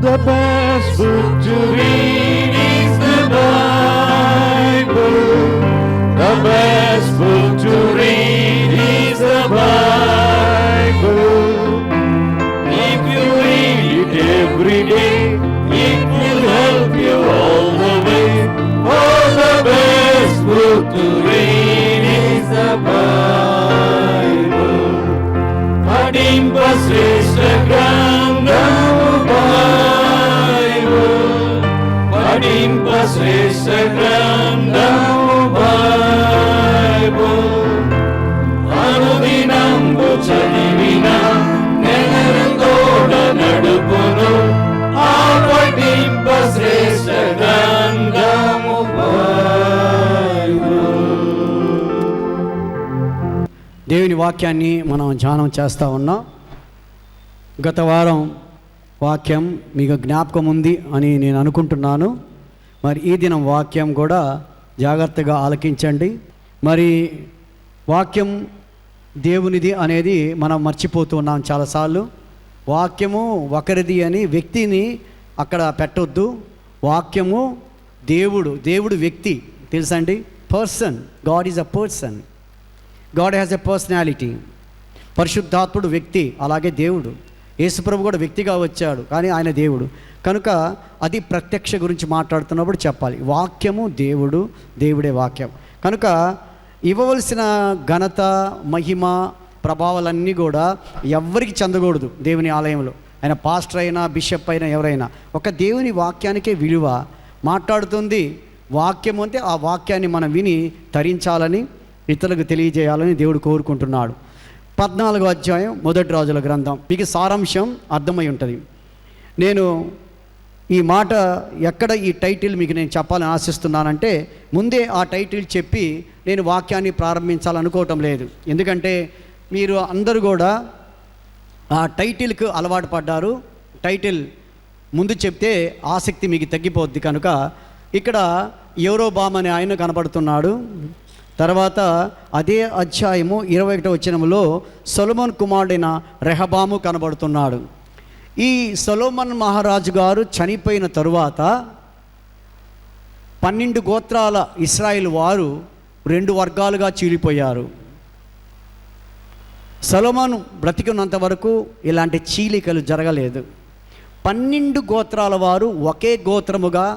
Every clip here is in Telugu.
The best book to read is the Bible. The best book to read is the Bible. If you read it every day, it will help you all the way. Oh, the best book to read is the Bible. Padimpa Shrestha Grantham Bible. Padimpa Shrestha Grantham Bible. అనుదినంబు చదివిన నెనరుతోడ నడుపును ఆ పఠింప శ్రేష్ఠ గ్రంథము బైబిల్. దేవుని వాక్యాన్ని మనం ధ్యానం చేస్తూ ఉన్నాం. గత వారం వాక్యం మీకు జ్ఞాపకం ఉంది అని నేను అనుకుంటున్నాను. మరి ఈ దినం వాక్యం కూడా జాగ్రత్తగా ఆలకించండి. మరి వాక్యం దేవునిది అనేది మనం మర్చిపోతూ ఉన్నాం చాలాసార్లు. వాక్యము ఒకరిది అని వ్యక్తిని అక్కడ పెట్టొద్దు. వాక్యము దేవుడు వ్యక్తి తెలుసండి. Person, God is a person. God has a personality. పరిశుద్ధాత్ముడు వ్యక్తి, అలాగే దేవుడు. యేసుప్రభు కూడా వ్యక్తిగా వచ్చాడు, కానీ ఆయన దేవుడు కనుక అది ప్రత్యక్ష గురించి మాట్లాడుతున్నప్పుడు చెప్పాలి. వాక్యము దేవుడు, దేవుడే వాక్యం. కనుక ఇవ్వవలసిన ఘనత, మహిమ, ప్రభావాలన్నీ కూడా ఎవ్వరికి చెందకూడదు దేవుని ఆలయంలో. ఆయన పాస్టర్ అయినా, బిషప్ అయినా, ఎవరైనా ఒక దేవుని వాక్యానికే విలువ. మాట్లాడుతుంది వాక్యం అంటే ఆ వాక్యాన్ని మనం విని తరించాలని, ఇతరులకు తెలియజేయాలని దేవుడు కోరుకుంటున్నాడు. 14వ అధ్యాయం మొదటి రాజుల గ్రంథం. మీకు సారాంశం అర్థమై ఉంటుంది. నేను ఈ మాట ఎక్కడ ఈ టైటిల్ మీకు నేను చెప్పాలని ఆశిస్తున్నానంటే, ముందే ఆ టైటిల్ చెప్పి నేను వాక్యాన్ని ప్రారంభించాలనుకోవటం లేదు. ఎందుకంటే మీరు అందరూ కూడా ఆ టైటిల్కు అలవాటు పడ్డారు. టైటిల్ ముందు చెప్తే ఆసక్తి మీకు తగ్గిపోద్ది. కనుక ఇక్కడ యెరోబాము అనే ఆయన కనబడుతున్నాడు. తర్వాత అదే అధ్యాయము 21వ వచనంలో సొలొమోను కుమారుడైన రెహబాము కనబడుతున్నాడు. ఈ సొలొమోను మహారాజు గారు చనిపోయిన తరువాత 12 గోత్రాల ఇశ్రాయేలు వారు 2 వర్గాలుగా చీలిపోయారు. సొలొమోను బ్రతికున్నంత వరకు ఇలాంటి చీలికలు జరగలేదు. 12 గోత్రాల వారు ఒకే గోత్రముగా,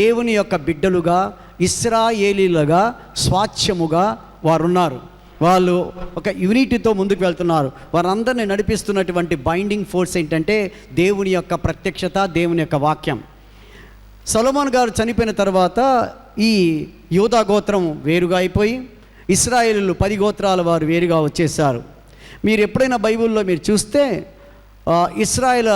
దేవుని యొక్క బిడ్డలుగా, ఇశ్రాయేలీలుగా, స్వాచ్ఛముగా వారున్నారు. వాళ్ళు ఒక యూనిటీతో ముందుకు వెళ్తున్నారు. వారందరినీ నడిపిస్తున్నటువంటి బైండింగ్ ఫోర్స్ ఏంటంటే దేవుని యొక్క ప్రత్యక్షత, దేవుని యొక్క వాక్యం. సొలొమోను గారు చనిపోయిన తర్వాత ఈ యూదా గోత్రం వేరుగా అయిపోయి ఇశ్రాయేలీలు 10 గోత్రాల వారు వేరుగా వచ్చేసారు. మీరు ఎప్పుడైనా బైబిల్లో మీరు చూస్తే ఇశ్రాయేల్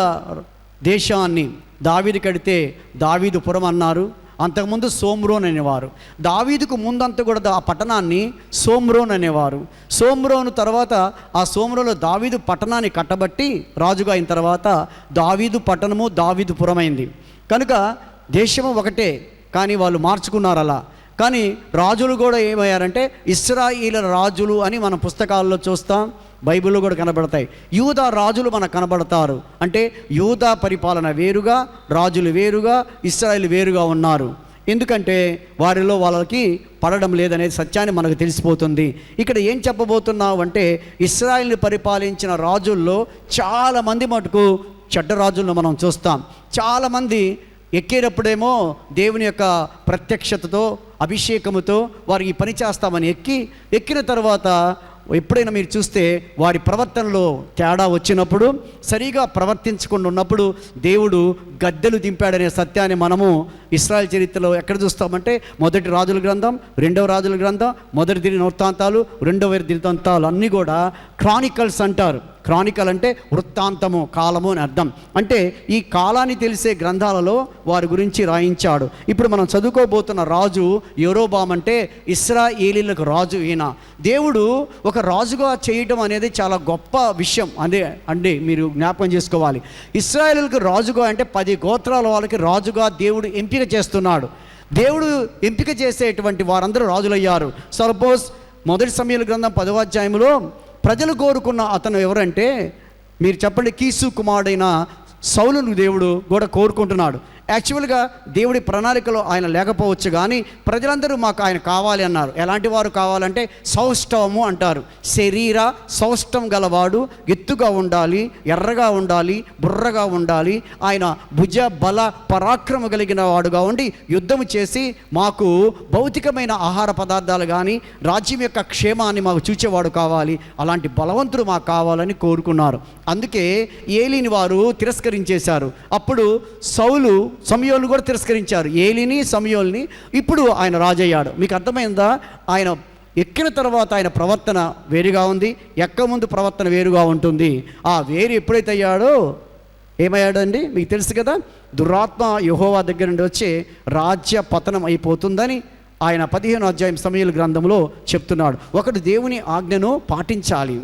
దేశాన్ని దావీదు కడితే దావీదు పురం అన్నారు. అంతకుముందు సోమ్రోన్ అనేవారు. దావీదుకు ముందంతా కూడా ఆ పట్టణాన్ని సోమ్రోన్ అనేవారు. సోమ్రోను తర్వాత ఆ సోమ్రోలో దావీదు పట్టణాన్ని కట్టబట్టి రాజుగా అయిన తర్వాత దావీదు పట్టణము దావీదు పురమైంది. కనుక దేశము ఒకటే, కానీ వాళ్ళు మార్చుకున్నారు అలా. కానీ రాజులు కూడా ఏమయ్యారంటే ఇశ్రాయేలు రాజులు అని మన పుస్తకాల్లో చూస్తాం, బైబిల్లో కూడా కనబడతాయి. యూదా రాజులు మనకు కనబడతారు. అంటే యూదా పరిపాలన వేరుగా, రాజులు వేరుగా, ఇశ్రాయేలు వేరుగా ఉన్నారు. ఎందుకంటే వారిలో వాళ్ళకి పడడం లేదనేది సత్యాన్ని మనకు తెలిసిపోతుంది. ఇక్కడ ఏం చెప్పబోతున్నావు అంటే ఇశ్రాయేలుని పరిపాలించిన రాజుల్లో చాలామంది మటుకు చెడ్డ రాజులను మనం చూస్తాం. చాలామంది ఎక్కేటప్పుడేమో దేవుని యొక్క ప్రత్యక్షతతో, అభిషేకముతో వారు ఈ పని చేస్తామని ఎక్కిన తర్వాత ఎప్పుడైనా మీరు చూస్తే వారి ప్రవర్తనలో తేడా వచ్చినప్పుడు, సరిగా ప్రవర్తించకుండా ఉన్నప్పుడు దేవుడు గద్దెలు దింపాడనే సత్యాన్ని మనము ఇశ్రాయేల్ చరిత్రలో ఎక్కడ చూస్తామంటే 1వ రాజుల గ్రంథం, 2వ రాజుల గ్రంథం, 1వ దినవృత్తాంతాలు, 2వ దినవృత్తాంతాలు అన్నీ కూడా క్రానికల్స్ అంటారు. క్రానికల్ అంటే వృత్తాంతము, కాలము అని అర్థం. అంటే ఈ కాలాన్ని తెలిసే గ్రంథాలలో వారి గురించి రాయించాడు. ఇప్పుడు మనం చదువుకోబోతున్న రాజు యెరోబాము అంటే ఇశ్రాయేలీలకు రాజు. ఈయన దేవుడు ఒక రాజుగా చేయడం అనేది చాలా గొప్ప విషయం. అంటే మీరు జ్ఞాపకం చేసుకోవాలి. ఇశ్రాయేలీలకు రాజుగా అంటే 10 గోత్రాల వాళ్ళకి రాజుగా దేవుడు ఎంపిక చేస్తున్నాడు. దేవుడు ఎంపిక చేసేటువంటి వారందరూ రాజులయ్యారు. సపోజ్ 1 సమూయేలు గ్రంథం 10వ అధ్యాయంలో ప్రజలు కోరుకున్న అతను ఎవరంటే మీరు చెప్పండి, కీసు కుమారుడైన సౌలును దేవుడు కూడా కోరుకుంటున్నాడు. యాక్చువల్గా దేవుడి ప్రణాళికలో ఆయన లేకపోవచ్చు, కానీ ప్రజలందరూ మాకు ఆయన కావాలి అన్నారు. ఎలాంటి వారు కావాలంటే సౌష్ఠవము అంటారు, శరీర సౌష్ఠం గలవాడు, ఎత్తుగా ఉండాలి, ఎర్రగా ఉండాలి, బుర్రగా ఉండాలి, ఆయన భుజ బల పరాక్రమ కలిగిన వాడుగా ఉండి యుద్ధము చేసి మాకు భౌతికమైన ఆహార పదార్థాలు కానీ రాజ్యం యొక్క క్షేమాన్ని మాకు చూచేవాడు కావాలి, అలాంటి బలవంతుడు మాకు కావాలని కోరుకున్నారు. అందుకే ఏలీని వారు తిరస్కరించేశారు. అప్పుడు సౌలు సమయోల్ని కూడా తిరస్కరించారు, ఏలిని సమయోల్ని. ఇప్పుడు ఆయన రాజయ్యాడు. మీకు అర్థమైందా? ఆయన ఎక్కిన తర్వాత ఆయన ప్రవర్తన వేరుగా ఉంది, ఎక్కముందు ప్రవర్తన వేరుగా ఉంటుంది. ఆ వేరు ఎప్పుడైతే అయ్యాడో ఏమయ్యాడండి మీకు తెలుసు కదా, దురాత్మ యెహోవా దగ్గర నుండి వచ్చి రాజ్య పతనం అయిపోతుందని ఆయన 15వ అధ్యాయం సమూయేలు గ్రంథంలో చెప్తున్నాడు. ఒకడు దేవుని ఆజ్ఞను పాటించాలి.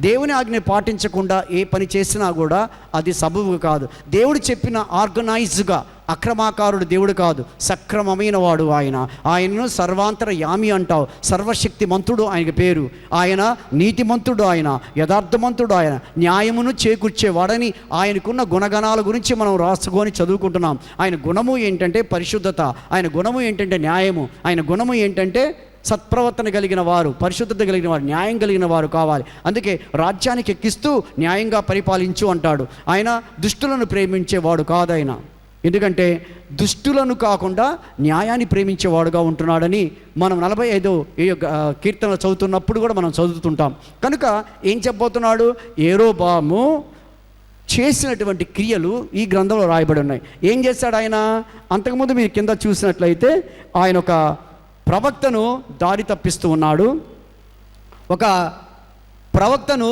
దేవుని ఆజ్ఞ పాటించకుండా ఏ పని చేసినా కూడా అది సబబు కాదు. దేవుడు చెప్పిన ఆర్గనైజ్గా, అక్రమాకారుడు దేవుడు కాదు, సక్రమమైన వాడు ఆయన. ఆయనను సర్వాంతర యామి అంటావు, సర్వశక్తిమంతుడు ఆయనకి పేరు. ఆయన నీతిమంతుడు, ఆయన యథార్థమంతుడు, ఆయన న్యాయమును చేకూర్చేవాడని ఆయనకున్న గుణగణాల గురించి మనం రాసుకొని చదువుకుంటున్నాం. ఆయన గుణము ఏంటంటే పరిశుద్ధత, ఆయన గుణము ఏంటంటే న్యాయము, ఆయన గుణము ఏంటంటే సత్ప్రవర్తన కలిగిన వారు, పరిశుద్ధత కలిగిన వారు, న్యాయం కలిగిన వారు కావాలి. అందుకే రాజ్యానికి ఎక్కిస్తూ న్యాయంగా పరిపాలించు అంటాడు. ఆయన దుష్టులను ప్రేమించేవాడు కాదు ఆయన, ఎందుకంటే దుష్టులను కాకుండా న్యాయాన్ని ప్రేమించేవాడుగా ఉంటున్నాడని మనం 45వ కీర్తనలు చదువుతున్నప్పుడు కూడా మనం చదువుతుంటాం. కనుక ఏం చెప్పబోతున్నాడు? యెరోబాము చేసినటువంటి క్రియలు ఈ గ్రంథంలో రాయబడి ఉన్నాయి. ఏం చేశాడు ఆయన? అంతకుముందు మీరు కింద చూసినట్లయితే ఆయన ఒక ప్రవక్తను దారి తప్పిస్తూ ఉన్నాడు. ఒక ప్రవక్తను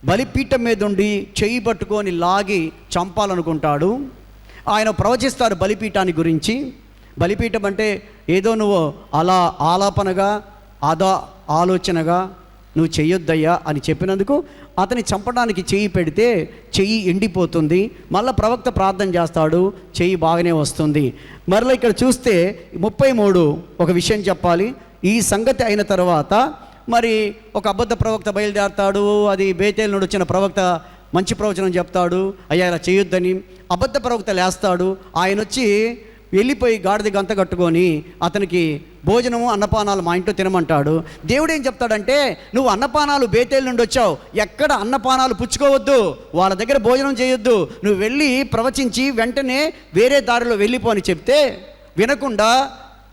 బలిపీఠం మీద ఉండి చేయి పట్టుకొని లాగి చంపాలనుకుంటాడు. ఆయన ప్రవచిస్తారు బలిపీఠాన్ని గురించి. బలిపీఠం అంటే ఏదో నువ్వు అలా ఆలాపనగా, అదా ఆలోచనగా నువ్వు చెయ్యొద్దయ్యా అని చెప్పినందుకు అతని చంపడానికి చెయ్యి పెడితే చెయ్యి ఎండిపోతుంది. మళ్ళీ ప్రవక్త ప్రార్థన చేస్తాడు, చెయ్యి బాగానే వస్తుంది. మరలా ఇక్కడ చూస్తే 33 ఒక విషయం చెప్పాలి. ఈ సంగతి అయిన తర్వాత మరి ఒక అబద్ధ ప్రవక్త బయలుదేరతాడు. అది బేతేలు నుండి వచ్చిన ప్రవక్త మంచి ప్రవచనం చెప్తాడు, అయ్యా ఇలా చేయొద్దని. అబద్ధ ప్రవక్త లేస్తాడు, ఆయన వచ్చి వెళ్ళిపోయి గాడిద గంత కట్టుకొని అతనికి భోజనము అన్నపానాలు మా ఇంట్లో తినమంటాడు. దేవుడు ఏం చెప్తాడంటే, నువ్వు అన్నపానాలు బేతేలు నుండి వచ్చావు, ఎక్కడ అన్నపానాలు పుచ్చుకోవద్దు, వాళ్ళ దగ్గర భోజనం చేయొద్దు, నువ్వు వెళ్ళి ప్రవచించి వెంటనే వేరే దారిలో వెళ్ళిపోని చెప్తే వినకుండా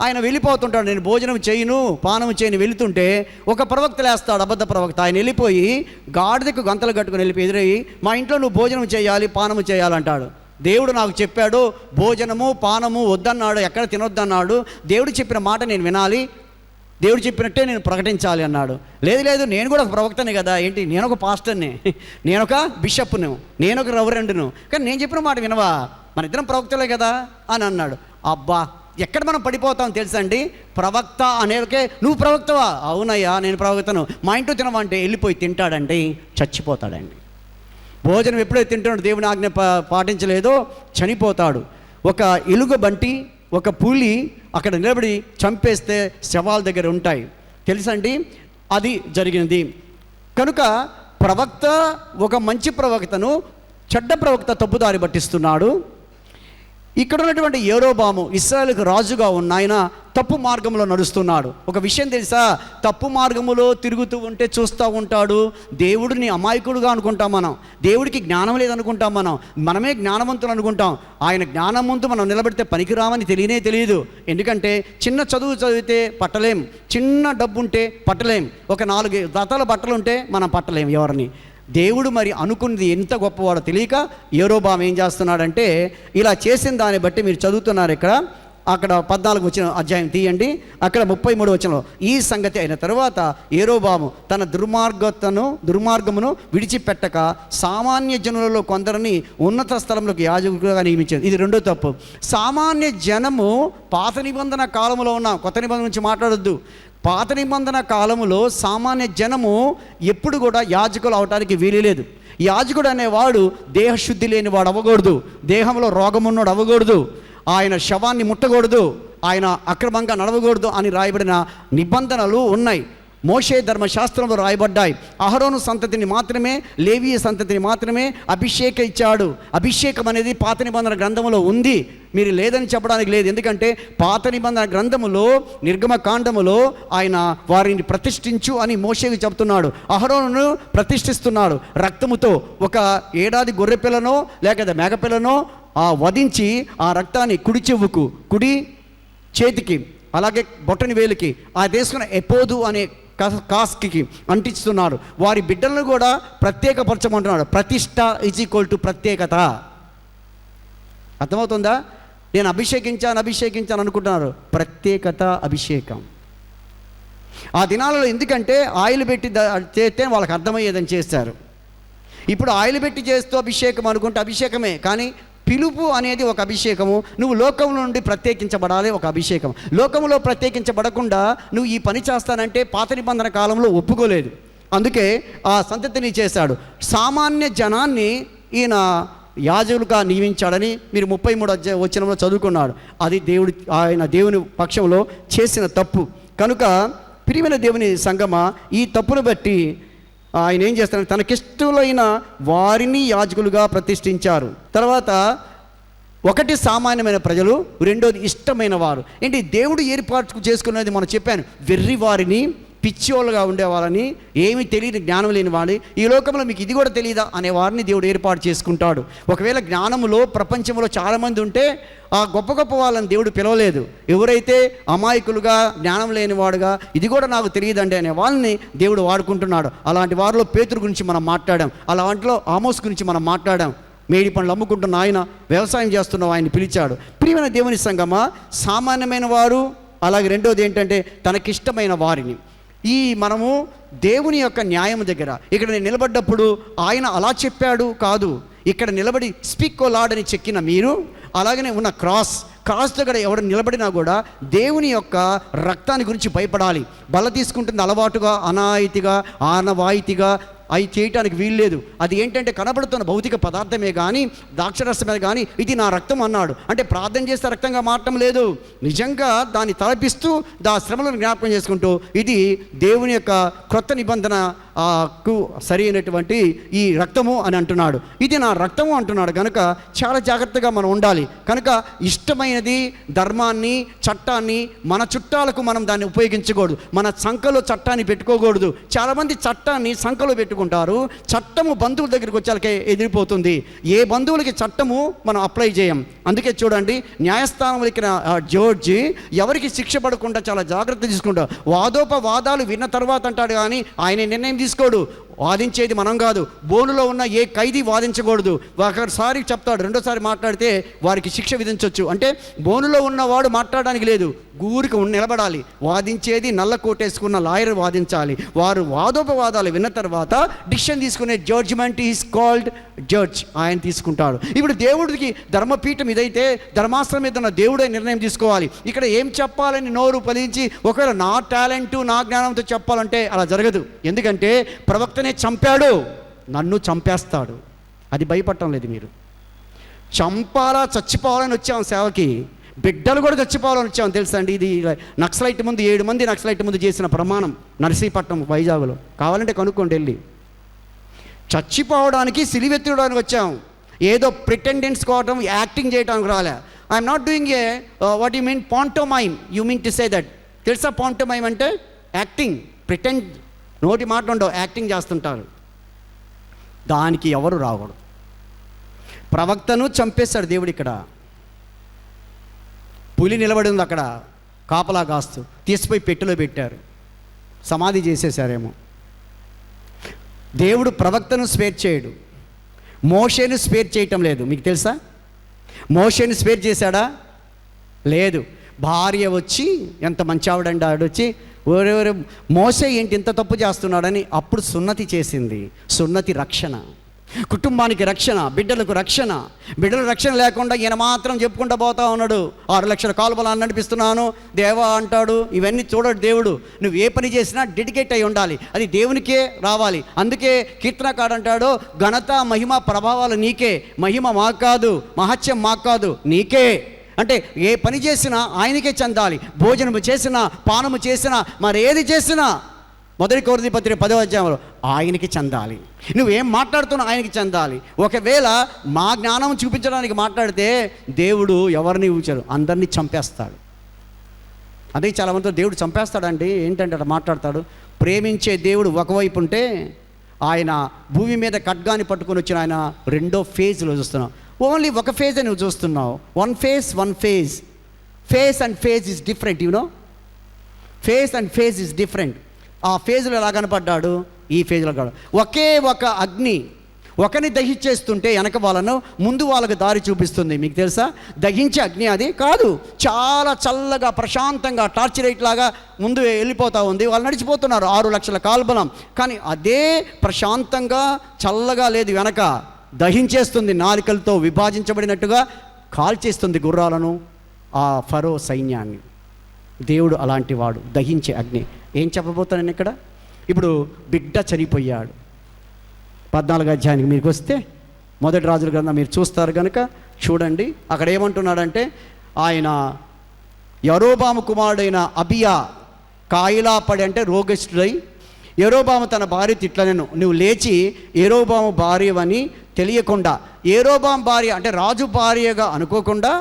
ఆయన వెళ్ళిపోతుంటాడు. నేను భోజనం చేయను, పానం చేయను వెళుతుంటే ఒక ప్రవక్త లేస్తాడు, అబద్ధ ప్రవక్త. ఆయన వెళ్ళిపోయి గాడిదకు గంతలు కట్టుకుని వెళ్ళిపోయి ఎదురయ్యి మా ఇంట్లో నువ్వు భోజనం చేయాలి, పానము చేయాలంటాడు. దేవుడు నాకు చెప్పాడు భోజనము పానము వద్దన్నాడు, ఎక్కడ తినొద్దన్నాడు. దేవుడు చెప్పిన మాట నేను వినాలి, దేవుడు చెప్పినట్టే నేను ప్రకటించాలి అన్నాడు. లేదు లేదు, నేను కూడా ఒక ప్రవక్తనే కదా, ఏంటి నేను ఒక పాస్టర్ని, నేను ఒక బిషప్ను, నేను ఒక రెవరెండ్ను, కానీ నేను చెప్పిన మాట వినవా, మన ఇద్దరం ప్రవక్తలే కదా అని అన్నాడు. అబ్బా, ఎక్కడ మనం పడిపోతాం తెలుసండి? ప్రవక్త అనేకే నువ్వు ప్రవక్తవా? అవునయ్యా నేను ప్రవక్తను, మా ఇంట్లో తినమంటే వెళ్ళిపోయి తింటాడండి, చచ్చిపోతాడండి. భోజనం ఎప్పుడైతే తింటాడో దేవుని ఆజ్ఞ పాటించలేదో చనిపోతాడు. ఒక ఎలుగుబంటి, ఒక పులి అక్కడ నిలబడి చంపేస్తే శవాల దగ్గర ఉంటాయి, తెలుసండి? అది జరిగింది. కనుక ప్రవక్త, ఒక మంచి ప్రవక్తను చెడ్డ ప్రవక్త తప్పుదారి పట్టిస్తున్నాడు. ఇక్కడ ఉన్నటువంటి యెరోబాము ఇశ్రాయేలుకు రాజుగా ఉన్న ఆయన తప్పు మార్గంలో నడుస్తున్నాడు. ఒక విషయం తెలుసా? తప్పు మార్గంలో తిరుగుతూ ఉంటే చూస్తూ ఉంటాడు. దేవుడిని అమాయకుడుగా అనుకుంటాం మనం, దేవుడికి జ్ఞానం లేదనుకుంటాం మనం, మనమే జ్ఞానవంతులు అనుకుంటాం. ఆయన జ్ఞానం ముందు మనం నిలబెడితే పనికిరామని తెలియదు. ఎందుకంటే చిన్న చదువు చదివితే పట్టలేం, చిన్న డబ్బు ఉంటే పట్టలేం, ఒక 4 జతల బట్టలు ఉంటే మనం పట్టలేం ఎవరిని. దేవుడు మరి అనుకున్నది ఎంత గొప్పవాడో తెలియక యెరోబాము ఏం చేస్తున్నాడంటే, ఇలా చేసిన దాన్ని బట్టి మీరు చదువుతున్నారు ఇక్కడ, అక్కడ 14 వచ్చిన అధ్యాయం తీయండి, అక్కడ 33 వచనంలో ఈ సంగతి అయిన తర్వాత యెరోబాము తన దుర్మార్గమును విడిచిపెట్టక సామాన్య జనులలో కొందరిని ఉన్నత స్థలంలోకి యాజకులుగా నియమించారు. ఇది రెండో తప్పు. సామాన్య జనము పాత నిబంధన కాలంలో ఉన్న, కొత్త నిబంధన నుంచి మాట్లాడొద్దు. పాత నిబంధన కాలములో సామాన్య జనము ఎప్పుడు కూడా యాజకులు అవటానికి వీలులేదు. యాజకుడు అనేవాడు దేహశుద్ధి లేని వాడు అవ్వకూడదు, దేహంలో రోగమున్నోడు అవ్వకూడదు, ఆయన శవాన్ని ముట్టకూడదు, ఆయన అక్రమంగా నడవకూడదు అని రాయబడిన నిబంధనలు ఉన్నాయి. మోషే ధర్మశాస్త్రంలో రాయబడ్డాయి. అహరోను సంతతిని మాత్రమే, లేవీ సంతతిని మాత్రమే అభిషేకం ఇచ్చాడు. అభిషేకం అనేది పాత నిబంధన గ్రంథంలో ఉంది, మీరు లేదని చెప్పడానికి లేదు. ఎందుకంటే పాత నిబంధన గ్రంథములో నిర్గమకాండములో ఆయన వారిని ప్రతిష్ఠించు అని మోషేకి చెప్తున్నాడు. అహరోనును ప్రతిష్ఠిస్తున్నాడు. రక్తముతో ఒక ఏడాది గొర్రెపిల్లనో లేక మేకపిల్లనో వధించి ఆ రక్తాన్ని కుడి చెవుకు, కుడి చేతికి, అలాగే బొట్టని వేలికి ఆ తీసుకున్న ఎపోదు అనే కాస్కి అంటిస్తున్నారు. వారి బిడ్డలను కూడా ప్రత్యేకపరచమంటున్నాడు. ప్రతిష్ట ఈజ్ ఈక్వల్ టు ప్రత్యేకత. అర్థమవుతుందా? నేను అభిషేకించాను అనుకుంటున్నారు. ప్రత్యేకత, అభిషేకం. ఆ దినాలలో ఎందుకంటే ఆయిల్ పెట్టి చేస్తే వాళ్ళకి అర్థమయ్యేదని చేస్తారు. ఇప్పుడు ఆయిల్ పెట్టి చేస్తూ అభిషేకం అనుకుంటే అభిషేకమే, కానీ పిలుపు అనేది ఒక అభిషేకము. నువ్వు లోకం నుండి ప్రత్యేకించబడాలి, ఒక అభిషేకం. లోకంలో ప్రత్యేకించబడకుండా నువ్వు ఈ పని చేస్తానంటే పాత నిబంధన కాలంలో ఒప్పుకోలేదు. అందుకే ఆ సంతతిని చేశాడు. సామాన్య జనాన్ని ఈయన యాజకులుగా నియమించాడని మీరు 33 వచనంలో చదువుకున్నాడు. అది ఆయన దేవుని పక్షంలో చేసిన తప్పు. కనుక ప్రియమైన దేవుని సంగమా, ఈ తప్పును బట్టి ఆయన ఏం చేస్తారంటే తనకిష్టమైన వారిని యాజకులుగా ప్రతిష్ఠించారు. తర్వాత ఒకటి సామాన్యమైన ప్రజలు, రెండోది ఇష్టమైన వారు. ఏంటి దేవుడు ఏర్పాటు చేసుకున్నది మనం చెప్పాను. వెర్రి వారిని, పిచ్చోళ్ళుగా ఉండేవాళ్ళని, ఏమీ తెలియని జ్ఞానం లేని వాడిని, ఈ లోకంలో మీకు ఇది కూడా తెలియదా అనే వారిని దేవుడు ఏర్పాటు చేసుకుంటాడు. ఒకవేళ జ్ఞానంలో ప్రపంచంలో చాలామంది ఉంటే ఆ గొప్ప గొప్ప వాళ్ళని దేవుడు పిలవలేదు. ఎవరైతే అమాయకులుగా, జ్ఞానం లేనివాడుగా, ఇది కూడా నాకు తెలియదండి అనే వాళ్ళని దేవుడు వాడుకుంటున్నాడు. అలాంటి వారిలో పేతురు గురించి మనం మాట్లాడాం. అలాంటిలో ఆమోస్ గురించి మనం మాట్లాడాం. మేడి పండ్లు అమ్ముకుంటున్న ఆయన, వ్యవసాయం చేస్తున్న ఆయన్ని పిలిచాడు. ప్రియమైన దేవుని సంగమా, సామాన్యమైన వారు, అలాగే రెండోది ఏంటంటే తనకిష్టమైన వారిని. మనము దేవుని యొక్క న్యాయం దగ్గర ఇక్కడ నేను నిలబడ్డప్పుడు ఆయన అలా చెప్పాడు కాదు, ఇక్కడ నిలబడి స్పీక్ ఓ లార్డ్ అని చెక్కిన మీరు, అలాగనే ఉన్న క్రాస్ దగ్గర ఎవరు నిలబడినా కూడా దేవుని యొక్క రక్తాన్ని గురించి భయపడాలి. బల తీసుకుంటుంది అలవాటుగా, అనాయితీగా, ఆనవాయితీగా అవి చేయటానికి వీల్లేదు. అది ఏంటంటే కనబడుతున్న భౌతిక పదార్థమే కానీ, ద్రాక్షరసమే కానీ, ఇది నా రక్తం అన్నాడు అంటే ప్రార్థన చేస్తే రక్తంగా మారటం లేదు. నిజంగా దాన్ని తలపిస్తూ శ్రమలను జ్ఞాపకం చేసుకుంటూ ఇది దేవుని యొక్క క్రొత్త నిబంధనకు సరి అయినటువంటి ఈ రక్తము అని అంటున్నాడు. ఇది నా రక్తము అంటున్నాడు కనుక చాలా జాగ్రత్తగా మనం ఉండాలి. కనుక ఇష్టమైనది ధర్మాన్ని, చట్టాన్ని మన చుట్టాలకు మనం దాన్ని ఉపయోగించకూడదు. మన సంఖలో చట్టాన్ని పెట్టుకోకూడదు. చాలామంది చట్టాన్ని సంఖలో పెట్టుకుంటారు. చట్టము బంధువుల దగ్గరికి వచ్చాకే ఎదిరిపోతుంది. ఏ బంధువులకి చట్టము మనం అప్లై చేయం. అందుకే చూడండి, న్యాయస్థానంలోకి జడ్జి ఎవరికి శిక్ష పడకుండా చాలా జాగ్రత్త తీసుకుంటాడు. వాదోపవాదాలు విన్న తర్వాత అంటాడు కానీ ఆయన నిర్ణయం తీసుకోడు. వాదించేది మనం కాదు. బోనులో ఉన్న ఏ ఖైదీ వాదించకూడదు. ఒకసారి చెప్తాడు, రెండోసారి మాట్లాడితే వారికి శిక్ష విధించవచ్చు. అంటే బోనులో ఉన్నవాడు మాట్లాడడానికి లేదు, ఊరికి నిలబడాలి. వాదించేది నల్ల కోటేసుకున్న లాయర్ వాదించాలి. వారు వాదోపవాదాలు విన్న తర్వాత డిసిషన్ తీసుకునే జడ్జిమెంట్ ఈజ్ కాల్డ్ జడ్జ్, ఆయన తీసుకుంటాడు. ఇప్పుడు దేవుడికి ధర్మపీఠం ఇదైతే ధర్మాస్త్రం మీద ఉన్న దేవుడే నిర్ణయం తీసుకోవాలి. ఇక్కడ ఏం చెప్పాలని నోరు ఫలించి ఒకవేళ నా టాలెంట్, నా జ్ఞానంతో చెప్పాలంటే అలా జరగదు. ఎందుకంటే ప్రవక్తనే చంపాడు, నన్ను చంపేస్తాడు. అది భయపడటం లేదు. మీరు చంపాలా, చచ్చిపోవాలని వచ్చాం సేవకి. బిడ్డలు కూడా చచ్చిపోవాలని వచ్చాం తెలుసా అండి. ఇది నక్సలైట్ ముందు 7 మంది నక్సలైట్ ముందు చేసిన ప్రమాణం నర్సీపట్నం వైజాగ్లో. కావాలంటే కనుక్కోండి వెళ్ళి. చచ్చిపోవడానికి, సిలివెత్తడానికి వచ్చాం. ఏదో ప్రిటెండెన్స్ కోవటం, యాక్టింగ్ చేయడానికి రాలే. I'm not doing a what you mean pantomime. You mean to say that. తెలుసా పాంటోమైమ్ అంటే? Acting, pretend. నోటి మాట ఉండవు, యాక్టింగ్ చేస్తుంటారు. దానికి ఎవరు రాకూడదు. ప్రవక్తను చంపేశాడు దేవుడు. ఇక్కడ పులి నిలబడి ఉంది అక్కడ కాపలా కాస్తూ, తీసిపోయి పెట్టెలో పెట్టారు, సమాధి చేసేశారేమో. దేవుడు ప్రవక్తను స్పేర్ చేయడు, మోషేను స్పేర్ చేయటం లేదు. మీకు తెలుసా? మోషేను స్పేర్ చేశాడా? లేదు. భార్య వచ్చి, ఎంత మంచి ఆవిడండి ఆవిడొచ్చి, ఓరెవరు మోసే ఏంటి ఇంత తప్పు చేస్తున్నాడని అప్పుడు సున్నతి చేసింది. సున్నతి రక్షణ, కుటుంబానికి రక్షణ, బిడ్డలకు రక్షణ. బిడ్డల రక్షణ లేకుండా ఈయన మాత్రం చెప్పుకుంటూ పోతా ఉన్నాడు. 6 లక్షల కాలువలు నడిపిస్తున్నాను దేవా అంటాడు. ఇవన్నీ చూడడు దేవుడు. నువ్వు ఏ పని చేసినా డెడికేట్ అయి ఉండాలి, అది దేవునికే రావాలి. అందుకే కీర్తనకాడు అంటాడు, ఘనత, మహిమ, ప్రభావాలు నీకే, మహిమ మాకు కాదు, మహత్యం మాకు కాదు, నీకే. అంటే ఏ పని చేసినా ఆయనకే చెందాలి. భోజనము చేసినా, పానము చేసినా, మరి ఏది చేసినా మొదటి కొరింథీ పత్రిక 10వ అధ్యాయంలో ఆయనకి చెందాలి. నువ్వేం మాట్లాడుతున్నావు ఆయనకి చెందాలి. ఒకవేళ మా జ్ఞానం చూపించడానికి మాట్లాడితే దేవుడు ఎవరిని ఊచారు, అందరినీ చంపేస్తాడు. అదే చాలామందితో దేవుడు చంపేస్తాడండి. ఏంటంటే అట్లా మాట్లాడతాడు. ప్రేమించే దేవుడు ఒకవైపు ఉంటే ఆయన భూమి మీద ఖడ్గాని పట్టుకొని వచ్చిన ఆయన రెండో ఫేజ్లో చూస్తున్నావు. ఓన్లీ ఒక ఫేజే నువ్వు చూస్తున్నావు. One phase. Face and phase is different. You know, face and phase is different. ఆ ఫేజ్లో ఎలా కనపడ్డాడు, ఈ ఫేజ్లో కాదు. ఒకే ఒక అగ్ని ఒకరిని దహించేస్తుంటే వెనక వాళ్ళను ముందు వాళ్ళకు దారి చూపిస్తుంది. మీకు తెలుసా, దహించే అగ్ని అది కాదు. చాలా చల్లగా ప్రశాంతంగా టార్చ్ లైట్ లాగా ముందు వెళ్ళిపోతూ ఉంది. వాళ్ళు నడిచిపోతున్నారు 6 లక్షల కాల్బలం. కానీ అదే ప్రశాంతంగా చల్లగా లేదు, వెనక దహించేస్తుంది. నాలికలతో విభజించబడినట్టుగా కాల్చేస్తుంది గుర్రాలను, ఆ ఫరో సైన్యాన్ని. దేవుడు అలాంటి వాడు, దహించే అగ్ని. ఏం చెప్పబోతాను నేను ఇక్కడ? ఇప్పుడు బిడ్డ చనిపోయాడు. 14వ అధ్యాయానికి మీకు వస్తే మొదటి రాజుల గ్రంథం మీరు చూస్తారు కనుక చూడండి. అక్కడ ఏమంటున్నాడంటే, ఆయన యరొబాము కుమారుడైన అబియా కాయిలా పడి, అంటే రోగస్తుడై, యరొబాము తన భార్య తిట్లనెను, నువ్వు లేచి యరొబాము భార్యవని తెలియకుండా, యరొబాము భార్య అంటే రాజు భార్యగా అనుకోకుండా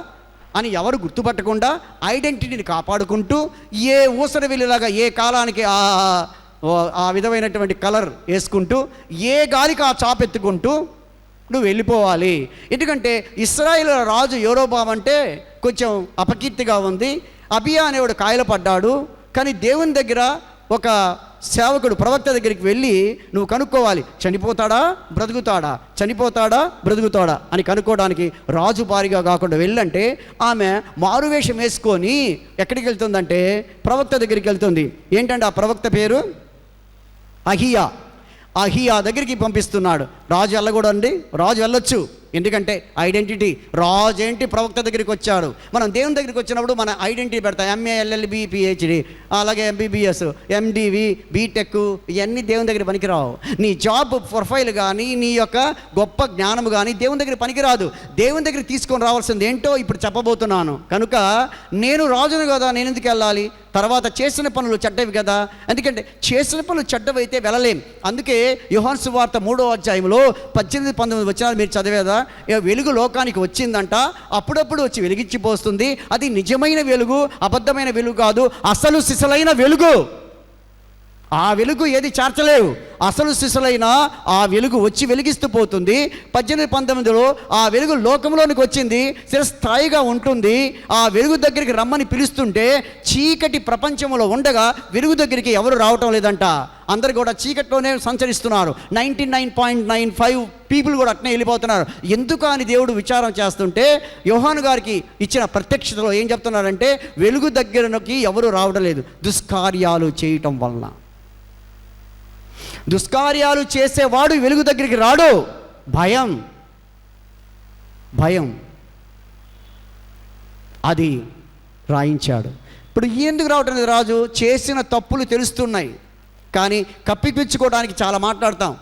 అని ఎవరు గుర్తుపట్టకుండా ఐడెంటిటీని కాపాడుకుంటూ ఏ ఊసర వెళ్ళేలాగా ఏ కాలానికి ఆ విధమైనటువంటి కలర్ వేసుకుంటూ ఏ గాలికి ఆ చాపెత్తుకుంటూ నువ్వు వెళ్ళిపోవాలి. ఎందుకంటే ఇశ్రాయేలు రాజు యరొబాము అంటే కొంచెం అపకీర్తిగా ఉంది. అబియా అనేవాడు కాయలు పడ్డాడు. కానీ దేవుని దగ్గర ఒక సేవకుడు ప్రవక్త దగ్గరికి వెళ్ళి నువ్వు కనుక్కోవాలి, చనిపోతాడా బ్రతుకుతాడా, చనిపోతాడా బ్రతుకుతాడా అని కనుక్కోవడానికి రాజు భారీగా కాకుండా వెళ్ళంటే ఆమె మారువేషం వేసుకొని ఎక్కడికి వెళ్తుందంటే ప్రవక్త దగ్గరికి వెళ్తుంది. ఏంటంటే ఆ ప్రవక్త పేరు అహియా దగ్గరికి పంపిస్తున్నాడు. రాజు వెళ్ళకూడదండి, రాజు వెళ్ళొచ్చు. ఎందుకంటే ఐడెంటిటీ, రాజు ఏంటి ప్రవక్త దగ్గరికి వచ్చాడు. మనం దేవుని దగ్గరికి వచ్చినప్పుడు మన ఐడెంటిటీ పెడతాం. MA LLB PhD, అలాగే MBBS MDV బీటెక్, ఇవన్నీ దేవుని దగ్గర పనికిరావు. నీ జాబ్ ప్రొఫైల్ కానీ నీ యొక్క గొప్ప జ్ఞానము కానీ దేవుని దగ్గర పనికిరాదు. దేవుని దగ్గర తీసుకొని రావాల్సింది ఏంటో ఇప్పుడు చెప్పబోతున్నాను. కనుక నేను రాజును కదా, నేను ఎందుకు వెళ్ళాలి? తర్వాత చేసిన పనులు చెడ్డవి కదా. ఎందుకంటే చేసిన పనులు చెడ్డవైతే వెళ్ళలేం. అందుకే యోహాను సువార్త 3వ అధ్యాయంలో 18-19 వచనాలు మీరు చదివేదా, వెలుగు లోకానికి వచ్చిందంట, అప్పుడప్పుడు వచ్చి వెలిగించిపోస్తుంది. అది నిజమైన వెలుగు, అబద్ధమైన వెలుగు కాదు, అసలు సిసలైన వెలుగు. ఆ వెలుగు ఏది చేర్చలేవు. అసలు సిసలైన ఆ వెలుగు వచ్చి వెలిగిస్తూ పోతుంది. 18-19లో ఆ వెలుగు లోకంలోనికి వచ్చింది, స్థాయిగా ఉంటుంది. ఆ వెలుగు దగ్గరికి రమ్మని పిలుస్తుంటే చీకటి ప్రపంచంలో ఉండగా వెలుగు దగ్గరికి ఎవరు రావటం లేదంట. అందరు కూడా చీకట్లోనే సంచరిస్తున్నారు. 99.95 పీపుల్ కూడా అట్నే వెళ్ళిపోతున్నారు. ఎందుకు అని దేవుడు విచారం చేస్తుంటే యోహాను గారికి ఇచ్చిన ప్రత్యక్షతలో ఏం చెప్తున్నారంటే, వెలుగు దగ్గరకి ఎవరు రావడం లేదు, దుష్కార్యాలు చేయటం వలన. దుష్కార్యాలు చేసేవాడు వెలుగు దగ్గరికి రాడు. భయం అది రాయించాడు. ఇప్పుడు ఎందుకు రావటం లేదు? రాజు చేసిన తప్పులు తెలుస్తున్నాయి, కానీ కప్పిపుచ్చుకోవడానికి చాలా మాట్లాడతాం.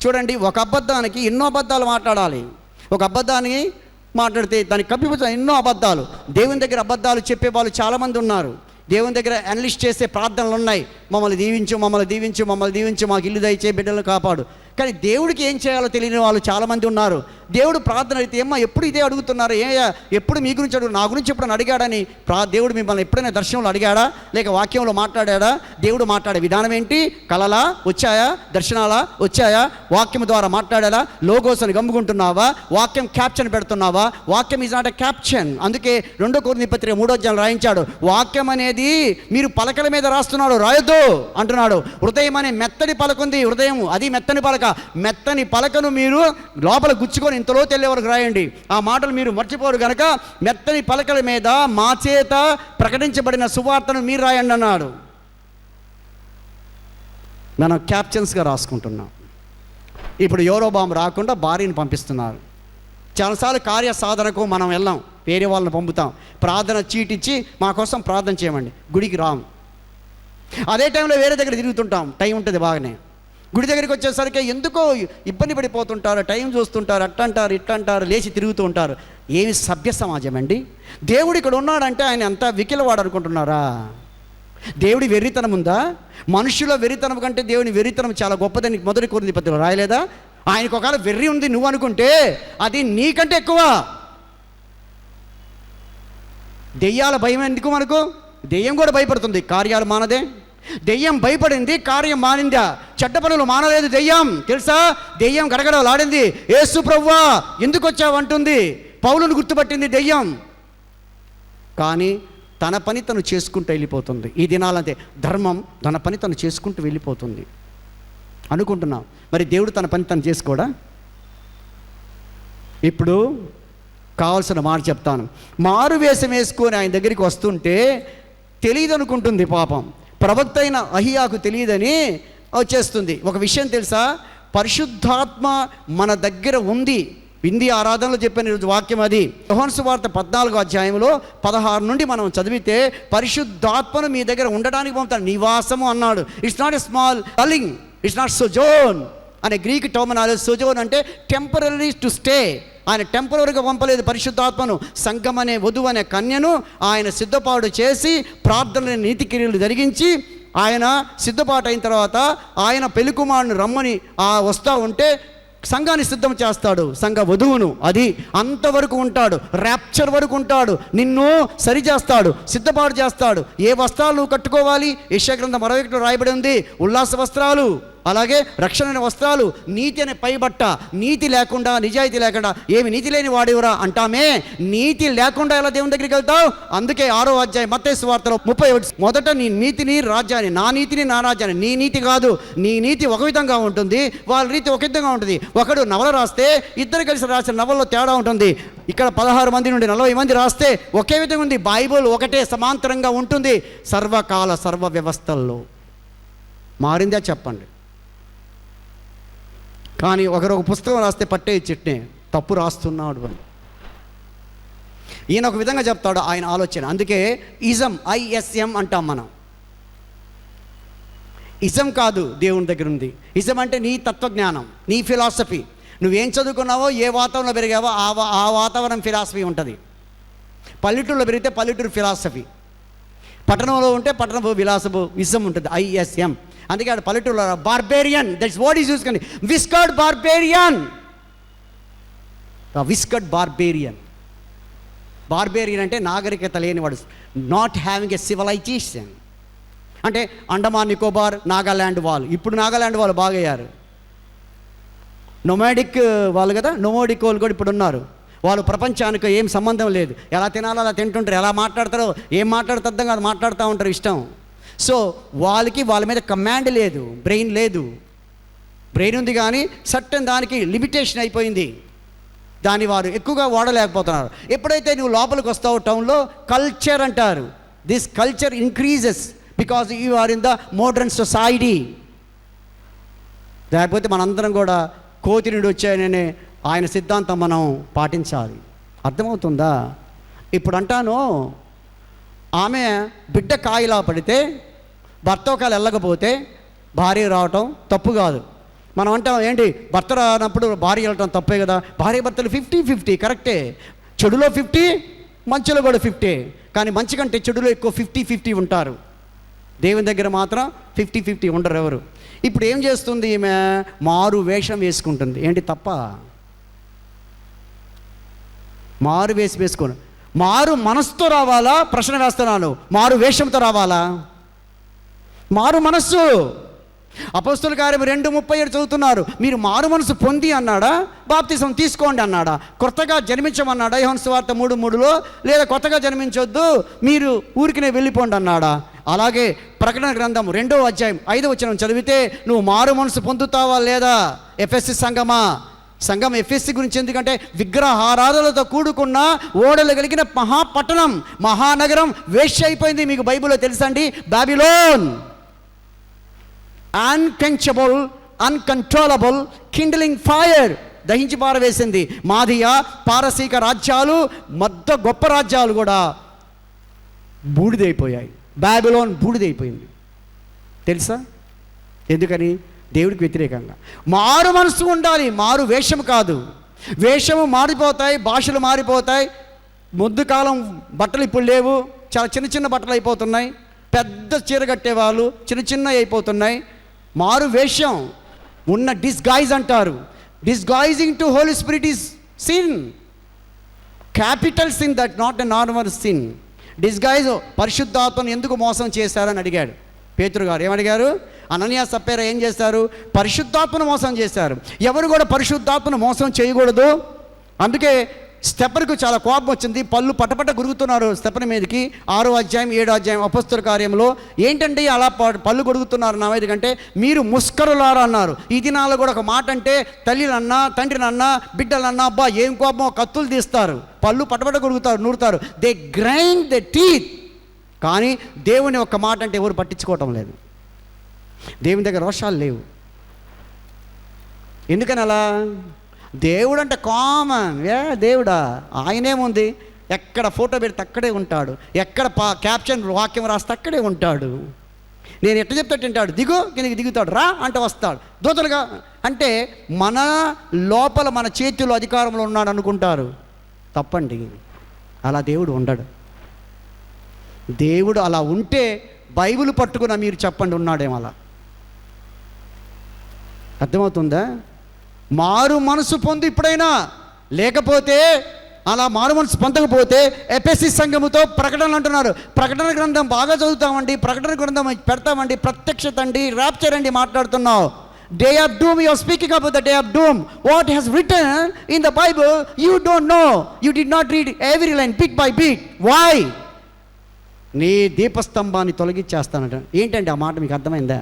చూడండి, ఒక అబద్ధానికి ఎన్నో అబద్ధాలు మాట్లాడాలి. ఒక అబద్ధాన్ని మాట్లాడితే దానికి కప్పిపుచ్చ ఎన్నో అబద్ధాలు. దేవుని దగ్గర అబద్ధాలు చెప్పే వాళ్ళు చాలామంది ఉన్నారు. దేవుని దగ్గర అనలిస్ట్ చేసే ప్రార్థనలు ఉన్నాయి. మమ్మల్ని దీవించు, మమ్మల్ని దీవించు, మమ్మల్ని దీవించు, మాకు ఇల్లు దయచే, బిడ్డలను కాపాడు. కానీ దేవుడికి ఏం చేయాలో తెలియని వాళ్ళు చాలామంది ఉన్నారు. దేవుడు ప్రార్థన అయితే ఏమ్మా ఎప్పుడు ఇదే అడుగుతున్నారు, ఎప్పుడు మీ గురించి అడుగు, నా గురించి ఎప్పుడైనా అడిగాడని దేవుడు మిమ్మల్ని ఎప్పుడైనా దర్శనంలో అడిగాడా, లేక వాక్యంలో మాట్లాడా? దేవుడు మాట్లాడే విధానం ఏంటి? కలలా వచ్చాయా, దర్శనాలా వచ్చాయా, వాక్యం ద్వారా మాట్లాడాలా? లోగోస్ అని గమ్ముకుంటున్నావా? వాక్యం క్యాప్షన్ పెడుతున్నావా? వాక్యం ఈజ్ నాట్ ఎ క్యాప్షన్. అందుకే 2 కొరింథీ పత్రిక 3వ అధ్యాయం రాయించాడు, వాక్యం అనేది మీరు పలకల మీద రాస్తున్నాడు, రాయొద్దు అంటున్నాడు. హృదయం అనే మెత్తని పలక ఉంది, హృదయం అది మెత్తని పలక. మెత్తని పలకను మీరు లోపల గుచ్చుకొని ఇంతలో తెల్లే వరకు రాయండి. ఆ మాటలు మీరు మర్చిపోరు కనుక మెత్తని పలకల మీద మా చేత ప్రకటించబడిన సువార్తను మీరు రాయండి అన్నాడు. మనం క్యాప్షన్స్గా రాసుకుంటున్నాం. ఇప్పుడు యరొబాము రాకుండా భార్యను పంపిస్తున్నారు. చాలాసార్లు కార్య సాధనకు మనం వెళ్ళాం, వేరే వాళ్ళని పంపుతాం. ప్రార్థన చీటిచ్చి మా కోసం ప్రార్థన చేయమండి, గుడికి రాము. అదే టైంలో వేరే దగ్గర తిరుగుతుంటాం, టైం ఉంటుంది బాగానే. గుడి దగ్గరికి వచ్చేసరికి ఎందుకో ఇబ్బంది పడిపోతుంటారు, టైం చూస్తుంటారు, అట్టంటారు ఇట్టంటారు, లేచి తిరుగుతూ ఉంటారు. ఏమి సభ్య సమాజం అండి? దేవుడు ఇక్కడ ఉన్నాడంటే ఆయన అంతా వికిలవాడు అనుకుంటున్నారా? దేవుడి వెర్రితనం ఉందా? మనుషుల వెర్రితనం కంటే దేవుని వెర్రితనం చాలా గొప్పదని మొదటి కొరింథీ పత్రికలో రాయలేదా? ఆయనకు ఒకవేళ వెర్రి ఉంది నువ్వు అనుకుంటే అది నీకంటే ఎక్కువ. దెయ్యాల భయం ఎందుకు మనకు? దెయ్యం కూడా భయపడుతుంది, కార్యాలు మానదే. దెయ్యం భయపడింది, కార్యం మానిందా? చెడ్డ పనులు మానలేదు దెయ్యం, తెలుసా? దెయ్యం గడగడలాడింది, యేసు ప్రభువా ఎందుకు వచ్చావు అంటుంది. పౌలును గుర్తుపట్టింది దెయ్యం. కానీ తన పని తను చేసుకుంటూ వెళ్ళిపోతుంది. ఈ దినాలంతే, ధర్మం తన పని తను చేసుకుంటూ వెళ్ళిపోతుంది అనుకుంటున్నాం. మరి దేవుడు తన పని తను చేసుకోడా? ఇప్పుడు కావాల్సిన మాట చెప్తాను. మారు వేషం వేసుకొని ఆయన దగ్గరికి వస్తుంటే తెలియదు అనుకుంటుంది పాపం. ప్రవక్త అయిన అహియాకు తెలియదని వచ్చేస్తుంది. ఒక విషయం తెలుసా? పరిశుద్ధాత్మ మన దగ్గర ఉంది. వింది ఆరాధనలో చెప్పిన ఈరోజు వాక్యం అది. యోహాను సువార్త 14వ అధ్యాయంలో 16 నుండి మనం చదివితే పరిశుద్ధాత్మను మీ దగ్గర ఉండడానికి పంపుతాడు, నివాసము అన్నాడు. It's not a small dwelling, it's not sojourn అనే గ్రీక్ టర్మినాలజీ. సోజోన్ అంటే టెంపరరీ టు స్టే. ఆయన టెంపరరీగా పంపలేదు పరిశుద్ధాత్మను. సంఘం అనే వధువు అనే కన్యను ఆయన సిద్ధపాటు చేసి ప్రార్థనని నీతి క్రియలు జరిగించి ఆయన సిద్ధపాటు అయిన తర్వాత ఆయన పెళ్లికుమారుని రమ్మని వస్తూ ఉంటే సంఘాన్ని సిద్ధం చేస్తాడు, సంఘ వధువును. అది అంతవరకు ఉంటాడు, ర్యాప్చర్ వరకు ఉంటాడు. నిన్ను సరిచేస్తాడు, సిద్ధపాటు చేస్తాడు. ఏ వస్త్రాలు నువ్వు కట్టుకోవాలి? యెషయా గ్రంథం 61లో రాయబడి ఉంది, ఉల్లాస వస్త్రాలు, అలాగే రక్షణ వస్త్రాలు, నీతి అనే పైబట్ట. నీతి లేకుండా, నిజాయితీ లేకుండా ఏమి నీతి లేని వాడేవరా అంటామే. నీతి లేకుండా ఎలా దేవుని దగ్గరికి వెళ్తావు? అందుకే 6వ అధ్యాయం మత్తయి సువార్తలో 31, మొదట నీ నీతిని రాజ్యాన్ని, నా నీతిని నా రాజ్యాన్ని. నీ నీతి కాదు, నీ నీతి ఒక విధంగా ఉంటుంది, వాళ్ళ నీతి ఒక విధంగా ఉంటుంది. ఒకడు నవల రాస్తే ఇద్దరు కలిసి రాసిన నవల్లో తేడా ఉంటుంది. ఇక్కడ 16 మంది నుండి 40 మంది రాస్తే ఒకే విధంగా ఉంది. బైబుల్ ఒకటే సమాంతరంగా ఉంటుంది. సర్వకాల సర్వ వ్యవస్థల్లో మారిందా చెప్పండి? కానీ ఒకరు పుస్తకం రాస్తే పట్టే చెట్నే తప్పు రాస్తున్నాడు అని ఈయన ఒక విధంగా చెప్తాడు ఆయన ఆలోచన. అందుకే ఇజం, ISM అంటాం మనం. ఇజం కాదు, దేవుని దగ్గర ఉంది. ఇజం అంటే నీ తత్వజ్ఞానం, నీ ఫిలాసఫీ. నువ్వేం చదువుకున్నావో, ఏ వాతావరణంలో పెరిగావో ఆ వాతావరణం ఫిలాసఫీ ఉంటుంది. పల్లెటూరులో పెరిగితే పల్లెటూరు ఫిలాసఫీ, పట్టణంలో ఉంటే పట్టణ విలాసపు ఇజం ఉంటుంది, ISM. అందుకే ఆడ పల్లెటూరులో barbarian, that's what is use. కానీ విస్కర్డ్ బార్బేరియన్, విస్కర్డ్ బార్బేరియన్. బార్బేరియన్ అంటే నాగరికత లేనివాడు, నాట్ హ్యావింగ్ ఎ సివిలైజేషన్. అంటే అండమాన్ నికోబార్, నాగాల్యాండ్ వాళ్ళు. ఇప్పుడు నాగాల్యాండ్ వాళ్ళు బాగయ్యారు, నొమాడిక్ వాళ్ళు కదా, నొమోడిక్ వాళ్ళు కూడా ఇప్పుడు ఉన్నారు. వాళ్ళు ప్రపంచానికి ఏం సంబంధం లేదు, ఎలా తినాలో అలా తింటుంటారు, ఎలా మాట్లాడతారో ఏం మాట్లాడుతూ అర్థం కాదు, మాట్లాడుతూ ఉంటారు ఇష్టం. సో వాళ్ళ మీద కమాండ్ లేదు, బ్రెయిన్ లేదు. బ్రెయిన్ ఉంది కానీ సర్టన్ దానికి లిమిటేషన్ అయిపోయింది, దాన్ని వారు ఎక్కువగా వాడలేకపోతున్నారు. ఎప్పుడైతే నువ్వు లోపలికి వస్తావు టౌన్లో, కల్చర్ అంటారు. This culture increases because you are in the modern society. లేకపోతే మనందరం కూడా కోతి నుండి వచ్చాయనే ఆయన సిద్ధాంతం మనం పాటించాలి. అర్థమవుతుందా? ఇప్పుడు అంటాను, ఆమె బిడ్డ కాయిలా పడితే భర్త ఒకవేళ వెళ్ళకపోతే భార్య రావటం తప్పు కాదు. మనం అంటాం ఏంటి, భర్త రానప్పుడు భార్య వెళ్ళటం తప్పే కదా. భార్య భర్తలు 50-50 కరెక్టే. చెడులో 50, మంచిలో కూడా 50. కానీ మంచి కంటే చెడులో ఎక్కువ 50-50 ఉంటారు. దేవుని దగ్గర మాత్రం 50-50 ఉండరు ఎవరు. ఇప్పుడు ఏం చేస్తుంది ఈమె? మారు వేషం వేసుకుంటుంది. ఏంటి తప్ప? మారు వేషం వేసుకోను. మారు మనస్సుతో రావాలా? ప్రశ్న వేస్తున్నాను. మారు వేషంతో రావాలా? మారు మనస్సు. అపోస్తలుల కార్యం 2:37 చదువుతున్నారు. మీరు మారు మనసు పొంది అన్నాడా? బాప్తిసం తీసుకోండి అన్నాడా? కొత్తగా జన్మించమన్నాడా? యోహాను సువార్త 3:3లో? లేదా కొత్తగా జన్మించొద్దు, మీరు ఊరికినే వెళ్ళిపోండి అన్నాడా? అలాగే ప్రకటన గ్రంథం 2వ అధ్యాయం 5వ వచనం చదివితే నువ్వు మారు మనసు పొందుతావా లేదా? ఎఫెసీ సంఘం ఎఫెసీ గురించి ఎందుకంటే విగ్రహారాధనలతో కూడుకున్న ఓడలు కలిగిన మహాపట్టణం, మహానగరం వేశ్య అయిపోయింది. మీకు బైబిల్లో తెలుసండి, Babylon. Unquenchable, uncontrollable, kindling fire, దహించి పారవేసింది. మాదియా, పారసీక రాజ్యాలు, గొప్ప రాజ్యాలు కూడా బూడిదైపోయాయి. బాబిలోన్ బూడిదైపోయింది. తెలుసా ఎందుకని? దేవుడికి వ్యతిరేకంగా. మారు మనసు ఉండాలి, మారు వేషము కాదు. వేషము మారిపోతాయి, భాషలు మారిపోతాయి. ముద్దు కాలం బట్టలు ఇప్పుడు లేవు, చాలా చిన్న చిన్న బట్టలు అయిపోతున్నాయి. పెద్ద చీర కట్టేవాళ్ళు చిన్న చిన్న అయిపోతున్నాయి. మారు వేషం ఉన్న డిస్గైజ్ అంటారు. Disguising to Holy Spirit is sin, capital sin, that not a normal sin. Disguise. పరిశుద్ధాత్మను ఎందుకు మోసం చేశారని అడిగాడు పేతురు గారు. ఏమడిగారు? అననీయ సప్పేరా ఏం చేశారు? పరిశుద్ధాత్మను మోసం చేశారు. ఎవరు కూడా పరిశుద్ధాత్మను మోసం చేయకూడదు. అందుకే స్టెఫనుకు చాలా కోపం వచ్చింది. పళ్ళు పటపట గురుగుతున్నారు స్టెఫను మీదకి. 6వ అధ్యాయం 7వ అధ్యాయం అపొస్తలుల కార్యంలో. ఏంటంటే అలా పళ్ళు గొడుగుతున్నారు నా మీదకంటే? మీరు ముస్కరులారా అన్నారు. ఈ దినాల్లో కూడా ఒక మాట అంటే తల్లినన్నా తండ్రినన్నా బిడ్డలన్నా అబ్బా ఏం కోపమో, కత్తులు తీస్తారు, పళ్ళు పటపట గొడుగుతారు, నూరుతారు. They grind the teeth. కానీ దేవుని ఒక్క మాట అంటే ఎవరు పట్టించుకోవటం లేదు. దేవుని దగ్గర రోషాలు లేవు. ఎందుకని అలా? దేవుడు అంటే కామన్. దేవుడా? ఆయనేముంది, ఎక్కడ ఫోటో పెడితే అక్కడే ఉంటాడు, ఎక్కడ క్యాప్షన్ వాక్యం రాస్తే అక్కడే ఉంటాడు. నేను ఎట్లా చెప్తే తింటాడు, దిగు కిందకి దిగుతాడు, రా అంటే వస్తాడు, దూతలుగా అంటే మన లోపల మన చేతిలో అధికారంలో ఉన్నాడు అనుకుంటారు. తప్పండి, అలా దేవుడు ఉండడు. దేవుడు అలా ఉంటే బైబిల్ పట్టుకున్న మీరు చెప్పండి ఉన్నాడేమో అలా. అర్థమవుతుందా? మారు మనసు పొంది ఇప్పుడైనా, లేకపోతే అలా మారు మనసు పొందకపోతే ఎఫెసీ సంఘముతో ప్రకటనలు అంటున్నారు. ప్రకటన గ్రంథం బాగా చదువుతామండి, ప్రకటన గ్రంథం పెడతామండి, ప్రత్యక్షత అండి, ర్యాప్చర్ అండి మాట్లాడుతున్నావు. Day of doom, you are speaking about the day of doom. What has written in the Bible you don't know. You did not read every line bit by bit. Why? నీ దీపస్తంభాన్ని తొలగించేస్తానంట. ఏంటండి ఆ మాట మీకు అర్థమైందా?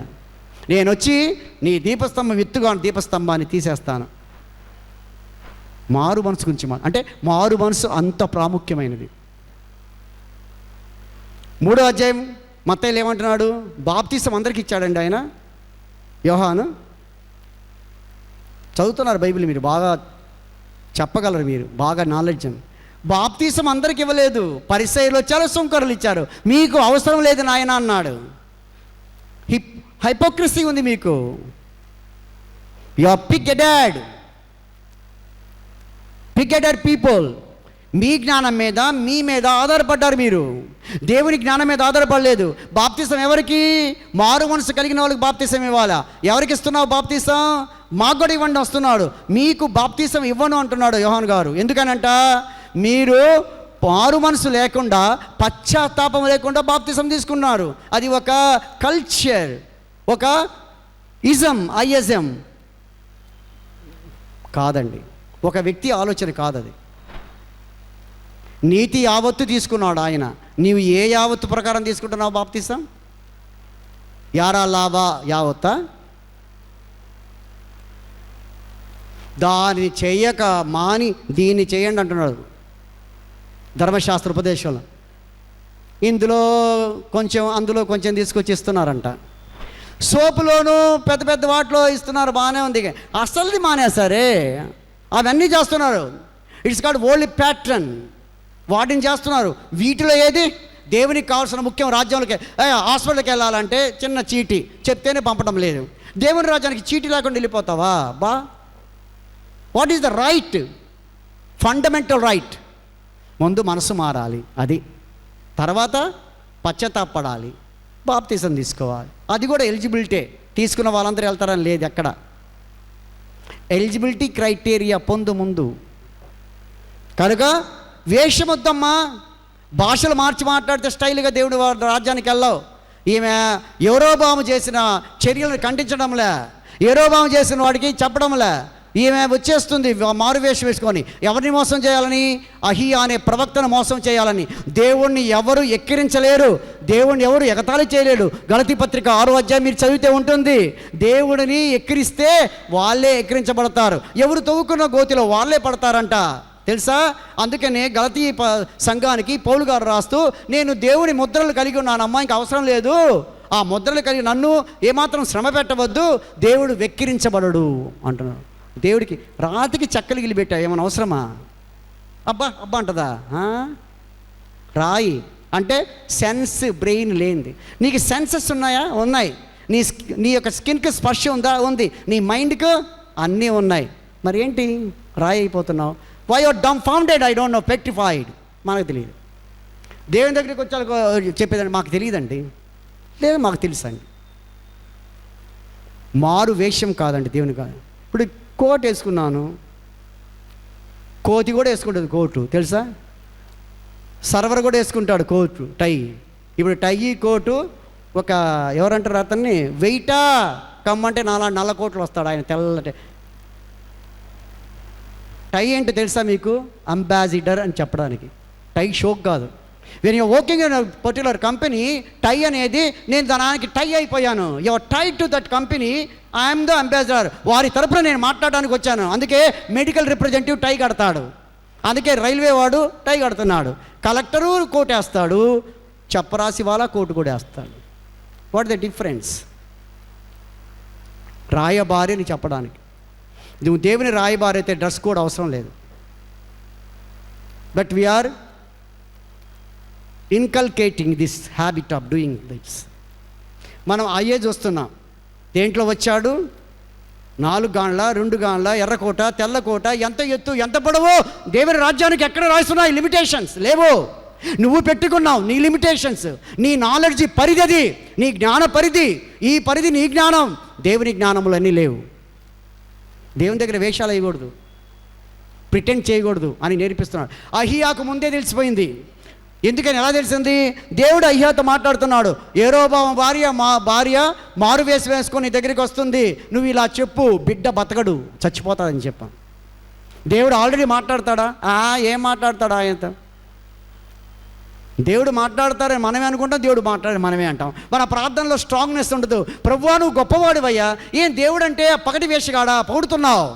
నేను వచ్చి నీ దీపస్తంభం ఎత్తుగా దీపస్తంభాన్ని తీసేస్తాను. మారు మనసు గురించి అంటే మారు మనసు అంత ప్రాముఖ్యమైనది. 3వ అధ్యాయం మత్తయిలో ఏమంటున్నాడు? బాప్తిసం అందరికి ఇచ్చాడండి ఆయన. యోహాను చదువుతున్నారు బైబిల్, మీరు బాగా చెప్పగలరు, మీరు బాగా నాలెడ్జ్. బాప్తిసం అందరికి ఇవ్వలేదు. పరిసయ్యులు చాలా సుంకరులు ఇచ్చారు. మీకు అవసరం లేదు నాయన అన్నాడు. హైపోక్రసీ ఉంది మీకు. You are pigheaded people. మీ జ్ఞానం మీద మీ మీద ఆధారపడ్డారు మీరు. దేవుని జ్ఞానం మీద ఆధారపడలేదు. బాప్తిసం ఎవరికి? మారు మనసు కలిగిన వాళ్ళకి బాప్తిసం ఇవ్వాలా. ఎవరికి ఇస్తున్నావు బాప్తిసం? మాకు కూడా ఇవ్వండి వస్తున్నాడు. మీకు బాప్తిసం ఇవ్వను అంటున్నాడు యోహాన్ గారు. ఎందుకనంట? మీరు మారు మనసు లేకుండా, పశ్చాత్తాపం లేకుండా బాప్తిసం తీసుకున్నారు. అది ఒక కల్చర్, ఒక ఐఎజం కాదండి. ఒక వ్యక్తి ఆలోచన కాదది. నీతి యావత్తు తీసుకున్నాడు ఆయన. నీవు ఏ యావత్తు ప్రకారం తీసుకుంటున్నావు బాప్తిసం? యారా లాభా యావత్తా? దాన్ని చెయ్యక మాని దీన్ని చేయండి అంటున్నాడు ధర్మశాస్త్ర ఉపదేశంలో. ఇందులో కొంచెం అందులో కొంచెం తీసుకొచ్చి ఇస్తున్నారంట. సోపులోను పెద్ద పెద్ద వాటిలో ఇస్తున్నారు, బాగానే ఉంది. అసలుది మానేసరే, అవన్నీ చేస్తున్నారు. It's called only pattern. వాటిని చేస్తున్నారు. వీటిలో ఏది దేవునికి కావాల్సిన ముఖ్యం? రాజ్యంలోకి హాస్పిటల్కి వెళ్ళాలంటే చిన్న చీటీ చెప్తేనే పంపడం లేదు. దేవుని రాజ్యానికి చీటీ లేకుండా వెళ్ళిపోతావా? What is the right? Fundamental right. ముందు మనసు మారాలి, అది. తర్వాత పశ్చాత్తాపడాలి, బాప్తిసం తీసుకోవాలి. అది కూడా ఎలిజిబిలిటీ. తీసుకున్న వాళ్ళందరూ వెళ్తారని లేదు ఎక్కడ. ఎలిజిబిలిటీ క్రైటీరియా పొందు ముందు. కనుక వేషమొద్దమ్మా. భాషలు మార్చి మాట్లాడితే స్టైల్గా దేవుడి రాజ్యానికి వెళ్ళావు. ఈమె యెరోబాము చేసిన చర్యలను ఖండించడంలే, యెరోబాము చేసిన వాడికి చెప్పడంలే. ఈమె వచ్చేస్తుంది మారువేషం వేసుకొని. ఎవరిని మోసం చేయాలని? అహియా అనే ప్రవక్తను మోసం చేయాలని. దేవుణ్ణి ఎవరు ఎక్కిరించలేరు, దేవుణ్ణి ఎవరు ఎగతాళి చేయలేరు. గలతీ పత్రిక 6వ అధ్యాయం మీరు చదివితే ఉంటుంది. దేవుడిని ఎక్కిరిస్తే వాళ్ళే ఎక్కిరించబడతారు. ఎవరు తవ్వుకున్న గోతిలో వాళ్ళే పడతారంట, తెలుసా? అందుకనే గలతీ సంఘానికి పౌలు గారు రాస్తూ, నేను దేవుని ముద్రలు కలిగి ఉన్నానమ్మా, ఇంకా అవసరం లేదు. ఆ ముద్రలు కలిగి నన్ను ఏమాత్రం శ్రమ పెట్టవద్దు, దేవుడు వెక్కిరించబడడు అంటున్నాడు. దేవుడికి రాతికి చెక్కలు గిలిపెట్టా ఏమైనా అవసరమా? అబ్బా అబ్బా అంటదా? రాయి అంటే సెన్స్, బ్రెయిన్ లేనిది. నీకు సెన్సెస్ ఉన్నాయా? ఉన్నాయి. నీ యొక్క స్కిన్కి స్పర్శ ఉందా? ఉంది. నీ మైండ్కు అన్నీ ఉన్నాయి. మరి ఏంటి రాయి అయిపోతున్నావు? Why are dumbfounded? I don't know. Petrified. మనకు తెలియదు. దేవుని దగ్గరికి వచ్చాక చెప్పేదండి, మాకు తెలియదండి. లేదు మాకు తెలుసండి. మారు వేషం కాదండి దేవుని కాదు. ఇప్పుడు కోట్ వేసుకున్నాను, కోతి కూడా వేసుకుంటుంది కోటు తెలుసా, సర్వర్ కూడా వేసుకుంటాడు కోటు టై. ఇప్పుడు టై కోటు ఒక ఎవరంటారు అతన్ని వెయిటా కమ్మంటే నల్ల కోట్లు వస్తాడు ఆయన తెల్లటి. టై ఏంటో తెలుసా మీకు? అంబాసిడర్ అని చెప్పడానికి. టై షోక్ కాదు. When you working in particular company, tie అనేది నేను దానికి టై అయిపోయాను. Your tie to that company, I'm the ambassador. వారి తరపున నేను మాట్లాడడానికి వచ్చాను. అందుకే మెడికల్ రిప్రజెంటేటివ్ టై కడతాడు, అందుకే రైల్వే వాడు టై కడుతున్నాడు, కలెక్టరు కోట్ వేస్తాడు, చప్పరాసి వాళ్ళ కోటు కూడా వేస్తాడు. What the difference? రాయబారి అని చెప్పడానికి. నువ్వు దేవుని రాయబారి అయితే డ్రెస్ కోడ్ అవసరం లేదు. But we are inculcating this habit of doing this. మనం అయ్యే చూస్తున్నాం. దేంట్లో వచ్చాడు? 4 గాండ్ల 2 గాండ్ల ఎర్రకోట తెల్లకోట, ఎంత ఎత్తు ఎంత పొడవు. దేవుని రాజ్యానికి ఎక్కడ రాస్తున్నాయి? లిమిటేషన్స్ లేవు. నువ్వు పెట్టుకున్నావు నీ లిమిటేషన్స్, నీ నాలెడ్జి పరిధి, అది నీ జ్ఞాన పరిధి. ఈ పరిధి నీ జ్ఞానం. దేవుని జ్ఞానములు అన్నీ లేవు. దేవుని దగ్గర వేషాలు వేయకూడదు, ప్రిటెండ్ చేయకూడదు అని నేర్పిస్తున్నాడు. అహియాకు ముందే తెలిసిపోయింది. ఎందుకని ఎలా తెలిసింది? దేవుడు అయ్యాతో మాట్లాడుతున్నాడు. యెరోబాము భార్య మారు వేసుకొని నీ దగ్గరికి వస్తుంది, నువ్వు ఇలా చెప్పు, బిడ్డ బతకడు, చచ్చిపోతాడని చెప్పాను. దేవుడు ఆల్రెడీ మాట్లాడతాడా? ఏం మాట్లాడతాడా ఆయనతో? దేవుడు మాట్లాడతారని మనమే అనుకుంటాం, దేవుడు మాట్లాడి మనమే అంటాం. మన ప్రార్థనలో స్ట్రాంగ్నెస్ ఉండదు. ప్రభువా నువ్వు గొప్పవాడివయ్యా. ఏం దేవుడు అంటే పగటి వేషగాడా? పొగుడుతున్నావు.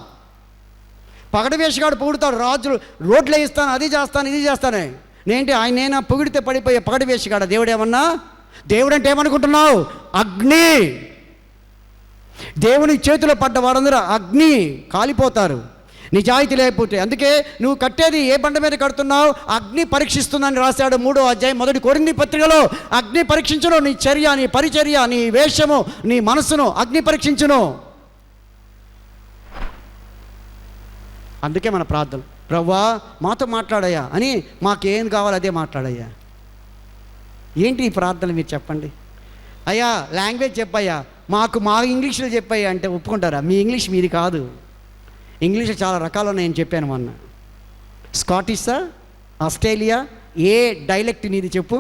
పగటి వేషగాడు పొగుడుతాడు. రాజులు రోడ్లు వేయిస్తాను, అది చేస్తాను, ఇది చేస్తాను. నేనా పొగిడితే పడిపోయే పగటి వేషగాడ? దేవుడు ఏమన్నా? దేవుడు అంటే ఏమనుకుంటున్నావు? అగ్ని. దేవుని చేతిలో పడ్డ వారందరూ అగ్ని కాలిపోతారు నిజాయితీ లేకపోతే. అందుకే నువ్వు కట్టేది ఏ బండ మీద కడుతున్నావు? అగ్ని పరీక్షిస్తుందని రాశాడు 3వ అధ్యాయం 1 కొరింథీ పత్రికలో. అగ్ని పరీక్షించును నీ చర్య, నీ పరిచర్య, నీ వేషము, నీ మనసును అగ్ని పరీక్షించును. అందుకే మన ప్రార్థన, ప్రభువా మాతో మాట్లాడయ్యా అని, మాకేం కావాలో అదే మాట్లాడయ్యా. ఏంటి ఈ ప్రార్థనలు మీరు చెప్పండి. అయ్యా లాంగ్వేజ్ చెప్పయ్యా, మా ఇంగ్లీష్లో చెప్పయ్యా అంటే ఒప్పుకుంటారా? మీ ఇంగ్లీష్ మీది కాదు. ఇంగ్లీష్ చాలా రకాలు ఉన్నాయని చెప్పాను మొన్న. స్కాటిషా, ఆస్ట్రేలియా, ఏ డైలెక్ట్ నీది చెప్పు?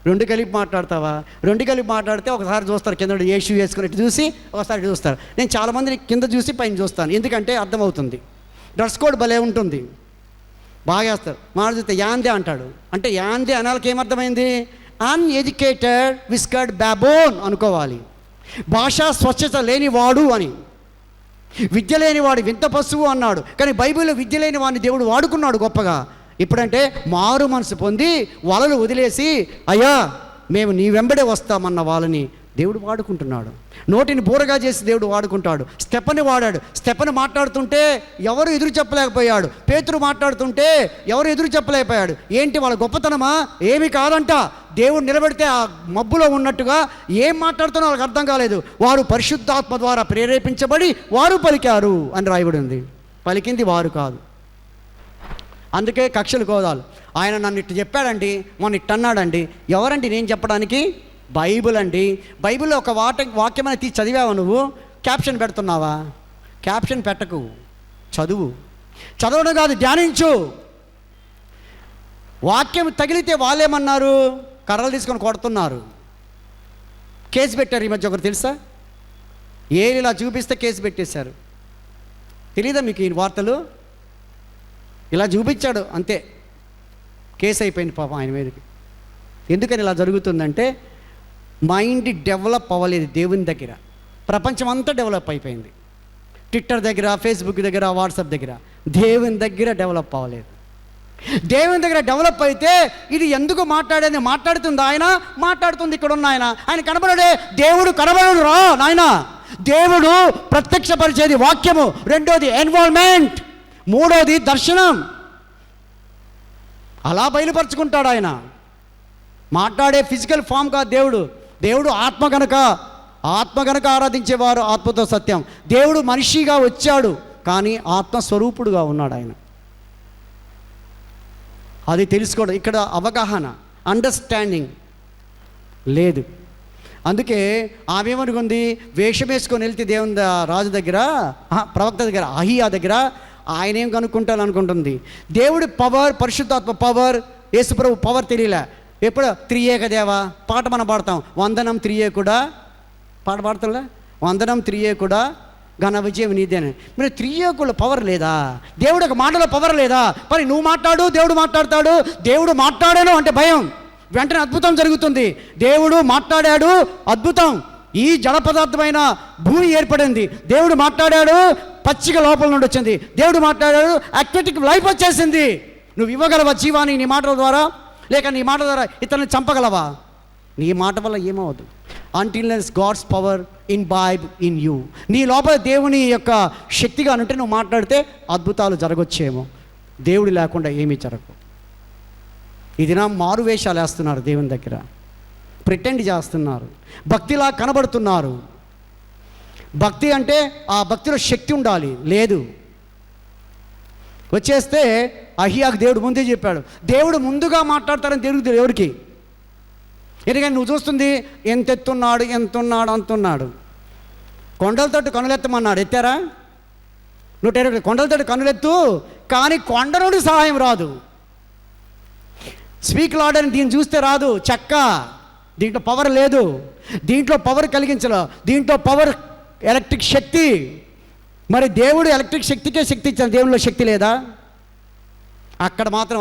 2 కలిపి మాట్లాడతావా? 2 కలిపి మాట్లాడితే ఒకసారి చూస్తారు కింద యేసు వేసుకున్నట్టు చూసి, ఒకసారి చూస్తారు. నేను చాలామందిని కింద చూసి పైన చూస్తాను, ఎందుకంటే అర్థమవుతుంది. డ్రెస్ కోడ్ భలే ఉంటుంది, బాగా వేస్తారు. మాట చూస్తే యాందే అంటాడు, అంటే యాందే అనాలకి ఏమర్థమైంది? అన్ఎడ్యుకేటెడ్ విస్కర్డ్ బ్యాబోన్ అనుకోవాలి. భాషా స్వచ్ఛత లేనివాడు అని. విద్య లేనివాడు వింత పశువు అన్నాడు. కానీ బైబిల్లో విద్య లేని వాడిని దేవుడు వాడుకున్నాడు గొప్పగా. ఇప్పుడంటే మారు మనసు పొంది వలలు వదిలేసి, అయ్యా మేము నీ వెంబడే వస్తామన్న వాళ్ళని దేవుడు వాడుకుంటున్నాడు. నోటిని బూరగా చేసి దేవుడు వాడుకుంటాడు. స్టెఫెను వాడాడు. స్టెఫెను మాట్లాడుతుంటే ఎవరు ఎదురు చెప్పలేకపోయాడు. పేతురు మాట్లాడుతుంటే ఎవరు ఎదురు చెప్పలేకపోయాడు. ఏంటి వాళ్ళ గొప్పతనమా? ఏమి కాదంట. దేవుడు నిలబెడితే ఆ మబ్బులో ఉన్నట్టుగా ఏం మాట్లాడుతున్నా వాళ్ళకి అర్థం కాలేదు. వారు పరిశుద్ధాత్మ ద్వారా ప్రేరేపించబడి వారు పలికారు అని రాయబడి ఉంది. పలికింది వారు కాదు. అందుకే కక్షలు కోదాలు. ఆయన నన్ను ఇట్టు చెప్పాడండి, మొన్న ఇట్టు అన్నాడండి. ఎవరండి నేను చెప్పడానికి? బైబిల్ అండి. బైబిల్లో ఒక వాక్యం అనేది తీసి చదివావా నువ్వు? క్యాప్షన్ పెడుతున్నావా? క్యాప్షన్ పెట్టకు, చదువు. చదవడం కాదు, ధ్యానించు. వాక్యం తగిలితే వాళ్ళేమన్నారు? కర్రలు తీసుకొని కొడుతున్నారు. కేసు పెట్టారు ఈ మధ్య, ఒకరు తెలుసా? ఇలా చూపిస్తే కేసు పెట్టేశారు. తెలీదా మీకు ఈ వార్తలు? ఇలా చూపించాడు అంతే, కేసు అయిపోయింది పాపం ఆయన మీదకి. ఎందుకని ఇలా జరుగుతుందంటే మైండ్ డెవలప్ అవ్వలేదు దేవుని దగ్గర. ప్రపంచం అంతా డెవలప్ అయిపోయింది, ట్విట్టర్ దగ్గర, ఫేస్బుక్ దగ్గర, వాట్సాప్ దగ్గర. దేవుని దగ్గర డెవలప్ అవ్వలేదు. దేవుని దగ్గర డెవలప్ అయితే ఇది ఎందుకు మాట్లాడేది? మాట్లాడుతుంది ఆయన, మాట్లాడుతుంది ఇక్కడ ఉన్న ఆయన కనబడే. దేవుడు కనబడడు రా నాయన. దేవుడు ప్రత్యక్షపరిచేది వాక్యము, 2వది ఇన్వాల్వ్మెంట్, 3వది దర్శనం. అలా బయలుపరుచుకుంటాడు ఆయన. మాట్లాడే ఫిజికల్ ఫామ్ కాదు దేవుడు. దేవుడు ఆత్మ గనక ఆరాధించేవారు ఆత్మతో సత్యం. దేవుడు మనిషిగా వచ్చాడు కానీ ఆత్మస్వరూపుడుగా ఉన్నాడు ఆయన. అది తెలుసుకోవడం. ఇక్కడ అవగాహన, అండర్స్టాండింగ్ లేదు. అందుకే ఆమె ఏమనుకుంది, వేషం వేసుకొని వెళ్తే దేవుని రాజు దగ్గర, ప్రవక్త దగ్గర, అహియా దగ్గర ఆయన ఏం కనుక్కుంటాను అనుకుంటుంది. దేవుడి పవర్, పరిశుద్ధాత్మ పవర్, యేసుప్రభు పవర్ తెలియలే. ఎప్పుడు త్రియేక దేవా పాట మనం పాడతాం, వందనం త్రియేకుడా పాట పాడతాంలే, వందనం త్రియేకుడా ఘన విజయం నీదేనే. మీరు త్రియేకుల పవర్ లేదా? దేవుడు ఒక మాటలో పవర్ లేదా? మరి నువ్వు మాట్లాడు, దేవుడు మాట్లాడతాడు. దేవుడు మాట్లాడాను అంటే భయం, వెంటనే అద్భుతం జరుగుతుంది. దేవుడు మాట్లాడాడు, అద్భుతం. ఈ జడ పదార్థమైన భూమి ఏర్పడింది. దేవుడు మాట్లాడాడు, పచ్చిక లోపల నుండి వచ్చింది. దేవుడు మాట్లాడాడు, అక్వాటిక్ లైఫ్ వచ్చేసింది. నువ్వు ఇవ్వగలవా జీవాన్ని నీ మాటల ద్వారా? లేక నీ మాట ద్వారా ఇతరుని చంపగలవా? నీ మాట వల్ల ఏమవదు. అంటిల్నెస్ గాడ్స్ పవర్ ఇన్బైబ్ ఇన్ యూ. నీ లోపల దేవుని యొక్క శక్తిగా ఉంటే నువ్వు మాట్లాడితే అద్భుతాలు జరగొచ్చేమో. దేవుడు లేకుండా ఏమీ జరగవు. ఇది నా మారు వేషాలు వేస్తున్నారు దేవుని దగ్గర, ప్రిటెండ్ చేస్తున్నారు, భక్తిలా కనబడుతున్నారు. భక్తి అంటే ఆ భక్తిలో శక్తి ఉండాలి, లేదు. వచ్చేస్తే అహియాకు దేవుడు ముందే చెప్పాడు. దేవుడు ముందుగా మాట్లాడతారని దేవుడికి ఎవరికి? ఎందుకని నువ్వు చూస్తుంది ఎంత ఎత్తున్నాడు, అంతున్నాడు. కొండలతోటి కనులెత్తమన్నాడు, ఎత్తారా? 120 కొండలతోటి కనులెత్తు, కానీ కొండ నుండి సహాయం రాదు. స్పీక్ లార్డ్ అని దీన్ని చూస్తే రాదు. చెక్క, దీంట్లో పవర్ లేదు. దీంట్లో పవర్ కలిగించలే. దీంట్లో పవర్ ఎలక్ట్రిక్ శక్తి. మరి దేవుడు ఎలక్ట్రిక్ శక్తికే శక్తి ఇచ్చాను, దేవునిలో శక్తి లేదా? అక్కడ మాత్రం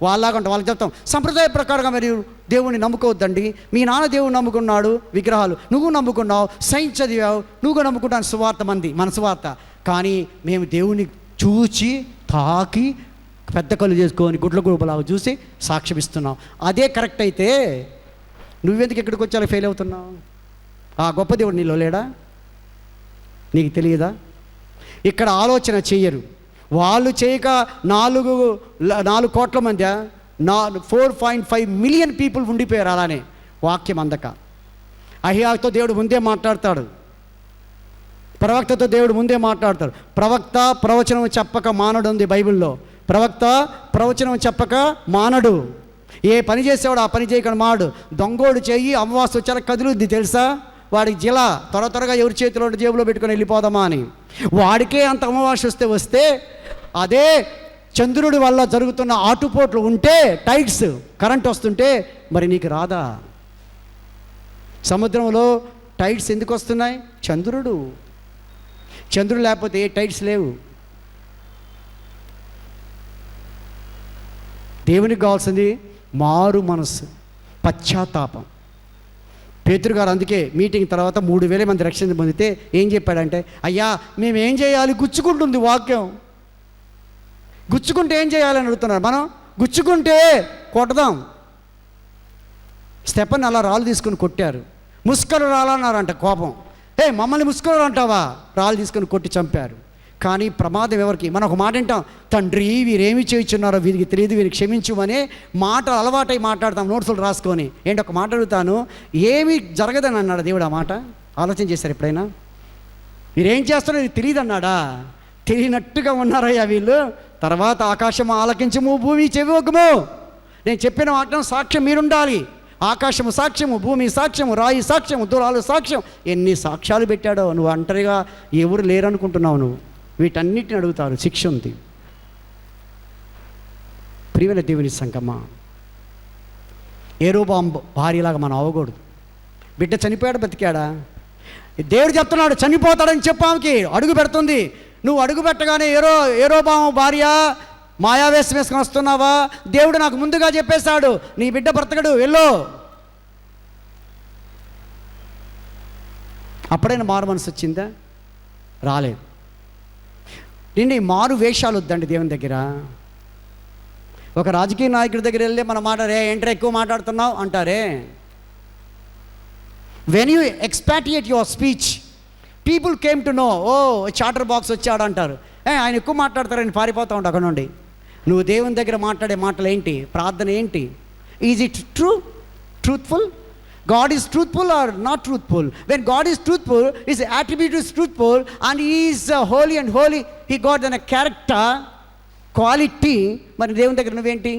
వాళ్ళలాగా వాళ్ళకి చెప్తాం. సంప్రదాయ ప్రకారంగా మీరు దేవుణ్ణి నమ్ముకోవద్దండి. మీ నాన్న దేవుడు నమ్ముకున్నాడు, విగ్రహాలు నువ్వు నమ్ముకున్నావు, సైన్స్ చదివావు, నువ్వు నమ్ముకుంటాను, సువార్త మంది మన సువార్త. కానీ మేము దేవుని చూచి తాకి పెద్ద కళ్ళు చేసుకొని గుడ్ల గుడుపులాగా చూసి సాక్ష్యం ఇస్తున్నావు. అదే కరెక్ట్ అయితే నువ్వెందుకు ఇక్కడికి వచ్చాలో ఫెయిల్ అవుతున్నావు? ఆ గొప్ప దేవుడు నీలో లేడా? నీకు తెలియదా? ఇక్కడ ఆలోచన చెయ్యరు వాళ్ళు. చేయక 4 కోట్ల మంది 4.5 మిలియన్ పీపుల్ ఉండిపోయారు అలానే వాక్యం అందక. అహియాతో దేవుడు ముందే మాట్లాడతాడు, ప్రవక్తతో దేవుడు ముందే మాట్లాడతాడు. ప్రవక్త ప్రవచనం చెప్పక మానడు ఉంది బైబిల్లో. ప్రవక్త ప్రవచనం చెప్పక మానడు. ఏ పని చేసేవాడు ఆ పని చేయకుండా మాడు. దొంగోడు చెయ్యి అమావాస్య వచ్చాక కదులుద్ది తెలుసా? వాడికి జిల త్వరగా ఎవరి చేతిలో జేబులో పెట్టుకొని వెళ్ళిపోదామా అని. వాడికే అంత అమావాస్య వస్తే అదే చంద్రుడి వల్ల జరుగుతున్న ఆటుపోట్లు ఉంటే, టైడ్స్ కరెంట్ వస్తుంటే మరి నీకు రాదా? సముద్రంలో టైడ్స్ ఎందుకు వస్తున్నాయి? చంద్రుడు లేకపోతే ఏ టైడ్స్ లేవు. దేవునికి కావాల్సింది మారు మనసు, పశ్చాత్తాపం. పేతురు గారు అందుకే మీటింగ్ తర్వాత 3,000 మంది రక్షణ పొందితే ఏం చెప్పాడంటే, అయ్యా మేమేం చేయాలి? గుచ్చుకుంటుంది వాక్యం. గుచ్చుకుంటే ఏం చేయాలని అడుగుతున్నారు. మనం గుచ్చుకుంటే కొట్టదాం. స్టెఫన్ అలా రాళ్ళు తీసుకుని కొట్టారు. ముస్కలు రాలన్నారంట కోపం. మమ్మల్ని ముస్కలు అంటావా? రాళ్ళు తీసుకొని కొట్టి చంపారు. కానీ ప్రమాదం ఎవరికి? మనం ఒక మాట వింటాం, తండ్రి వీరేమి చేయించున్నారో వీరికి తెలియదు, వీరికి క్షమించుమనే మాటలు అలవాటై మాట్లాడతాం నోట్సులు రాసుకొని. ఏంటి ఒక మాట అడుగుతాను, ఏమి జరగదని అన్నాడు దేవుడు. ఆ మాట ఆలోచన చేశారు ఎప్పుడైనా? వీరేం చేస్తారో ఇది తెలియదు అన్నాడా? తెలియనట్టుగా ఉన్నారయ్యా వీళ్ళు. తర్వాత ఆకాశము ఆలకించము, భూమి చెవివొగ్గము. నేను చెప్పిన వాక్యం సాక్ష్యం మీరుండాలి. ఆకాశము సాక్ష్యము, భూమి సాక్ష్యము, రాయి సాక్ష్యము, దూరాలు సాక్ష్యం. ఎన్ని సాక్ష్యాలు పెట్టాడో. నువ్వు ఒంటరిగా ఎవరు లేరనుకుంటున్నావు నువ్వు? వీటన్నిటిని అడుగుతారు, శిక్ష ఉంది. ప్రియమైన దేవుని సంగమా, యెరోబాము భార్యలాగా మనం అవ్వకూడదు. బిడ్డ చనిపోయాడు, బతికాడా? దేవుడు చెప్తున్నాడు చనిపోతాడని చెప్పానికి అడుగు పెడుతుంది. నువ్వు అడుగు పెట్టగానే యెరోబాము భార్య మాయావేశం వేసుకొని వస్తున్నావా? దేవుడు నాకు ముందుగా చెప్పేశాడు నీ బిడ్డ బ్రతకడు, వెళ్ళు. అప్పుడైనా మారు మనసు వచ్చిందా? రాలేదు. నిన్న మారు వేషాలు వద్దండి దేవుని దగ్గర. ఒక రాజకీయ నాయకుడి దగ్గర వెళ్ళి మన మాట ఏంట్రా ఎక్కువ మాట్లాడుతున్నావు అంటారే. When you expatriate your speech, people came to know, chatterbox వచ్చాడు అంటారు. ఆయన ఎక్కువ మాట్లాడతారని పారిపోతూ ఉంటావు అక్కడ నుండి. నువ్వు దేవుని దగ్గర మాట్లాడే మాటలు ఏంటి? ప్రార్థన ఏంటి? Is it truthful? God is truthful or not truthful? When God is truthful, His attribute is truthful, and He is holy and holy. He got a character, quality. మరి దేవుని దగ్గర నువ్వేంటి?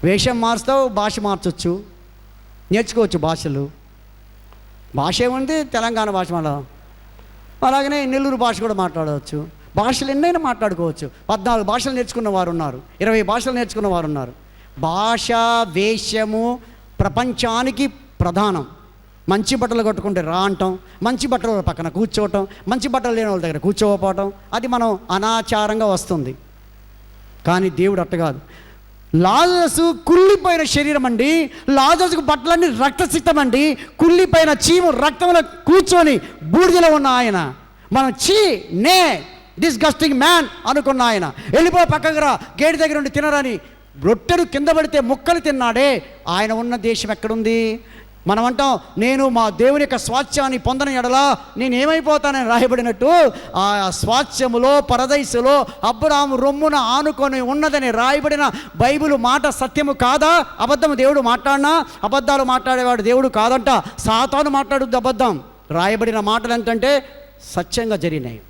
వేషం మారుస్తావు, భాష మార్చొచ్చు. నేర్చుకోవచ్చు భాషలు. భాష ఏముంది, తెలంగాణ భాష మన, అలాగనే నెల్లూరు భాష కూడా మాట్లాడవచ్చు. భాషలు ఎన్నైనా మాట్లాడుకోవచ్చు. 14 భాషలు నేర్చుకున్న వారు ఉన్నారు, 20 భాషలు నేర్చుకున్న వారు ఉన్నారు. భాష వేషము ప్రపంచానికి ప్రధానం. మంచి బట్టలు కట్టుకుంటే రా అంటాం, మంచి బట్టల పక్కన కూర్చోవటం, మంచి బట్టలు లేని వాళ్ళ దగ్గర కూర్చోకపోవటం, అది మనం అనాచారంగా వస్తుంది. కానీ దేవుడు అట్ట కాదు. లాజరుసు కుళ్ళిపోయిన శరీరం అండి, లాజరుకు బట్టలన్నీ రక్తసిక్తం అండి, కుళ్ళిపోయిన చీము రక్తంలో కూర్చొని బూడిదలో ఉన్న ఆయన, మనం నే డిస్గస్టింగ్ మ్యాన్ అనుకున్న ఆయన, వెళ్ళిపో పక్కకు రా, గేటు దగ్గర ఉండి తినరని రొట్టెలు కింద పడితే ముక్కలు తిన్నాడే, ఆయన ఉన్న దేశం ఎక్కడుంది? మనం అంటాం, నేను మా దేవుని యొక్క స్వాస్థ్యాన్ని పొందని ఎడలా నేను ఏమైపోతానని రాయబడినట్టు, ఆ స్వాస్థ్యములో పరదైసులో అబ్రాహాము రొమ్మున ఆనుకొని ఉన్నదని రాయబడిన బైబిల్ మాట సత్యము కాదా? అబద్ధము దేవుడు మాట్లాడినా అబద్ధాలు మాట్లాడేవాడు దేవుడు కాదంట, సాతాను మాట్లాడుద్ది అబద్ధం. రాయబడిన మాటలు ఏంటంటే సత్యంగా జరిగినాయి.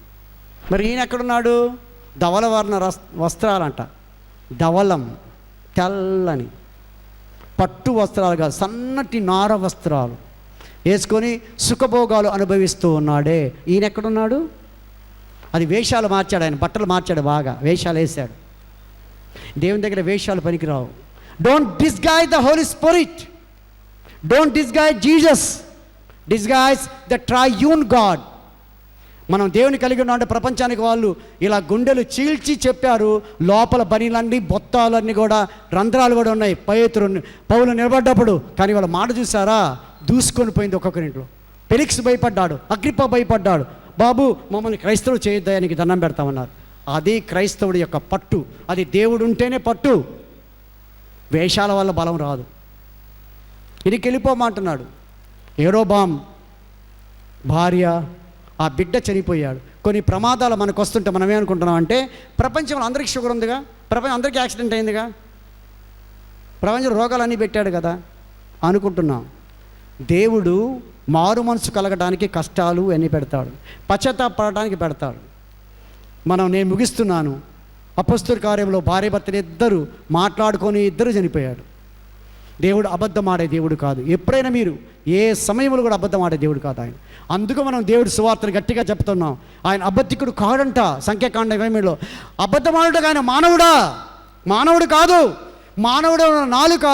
మరి ఈయన ఎక్కడున్నాడు? ధవల వర్ణ వస్త్రాలంట, ధవలం తెల్లని పట్టు వస్త్రాలు కాదు, సన్నటి నార వస్త్రాలు వేసుకొని సుఖభోగాలు అనుభవిస్తూ ఉన్నాడే. ఈయన ఎక్కడున్నాడు? అది వేషాలు మార్చాడు ఆయన, బట్టలు మార్చాడు, బాగా వేషాలు వేశాడు. దేవుని దగ్గర వేషాలు పనికిరావు. Don't disguise the Holy Spirit, don't disguise Jesus, disguise the triune God. మనం దేవుని కలిగి ఉన్నామంటే ప్రపంచానికి వాళ్ళు ఇలా గుండెలు చీల్చి చెప్పారు. లోపల బనీలన్నీ బొత్తాలన్నీ కూడా రంధ్రాలు కూడా ఉన్నాయి. పౌలు నిలబడ్డప్పుడు, కానీ వాళ్ళ మాట చూసారా? దూసుకొని పోయింది ఒక్కొక్కరింట్లో. ఫెలిక్స్ భయపడ్డాడు, అగ్రిప్ప భయపడ్డాడు. బాబు మమ్మల్ని క్రైస్తవుడు చేయొద్దానికి దండం పెడతామన్నారు. అది క్రైస్తవుడి యొక్క పట్టు, అది దేవుడు ఉంటేనే పట్టు. వేషాల వల్ల బలం రాదు. ఇదికి వెళ్ళిపోమంటున్నాడు. యెరోబాము భార్య, ఆ బిడ్డ చనిపోయాడు. కొన్ని ప్రమాదాలు మనకు వస్తుంటే మనం ఏమనుకుంటున్నాం అంటే, ప్రపంచంలో అందరికీ షుగర్ ఉందిగా, ప్రపంచం అందరికీ యాక్సిడెంట్ అయిందిగా, ప్రపంచం రోగాలన్నీ పెట్టాడు కదా అనుకుంటున్నాం. దేవుడు మారు మనసు కలగడానికి కష్టాలు అన్నీ పెడతాడు, పశ్చాత్తాపడడానికి పెడతాడు. నేను ముగిస్తున్నాను. అపొస్తలుల కార్యంలో భార్య భర్తలు ఇద్దరు మాట్లాడుకొని ఇద్దరు చనిపోయాడు. దేవుడు అబద్ధం ఆడే దేవుడు కాదు. ఎప్పుడైనా మీరు ఏ సమయంలో కూడా అబద్ధం ఆడే దేవుడు కాదు ఆయన. అందుకు మనం దేవుడి సువార్తను గట్టిగా చెప్తున్నాం. ఆయన అబద్ధికుడు కాడంట. సంఖ్యాకాండ 20లో అబద్ధం ఆడుట ఆయన మానవుడు కాదు. మానవుడు నాలుక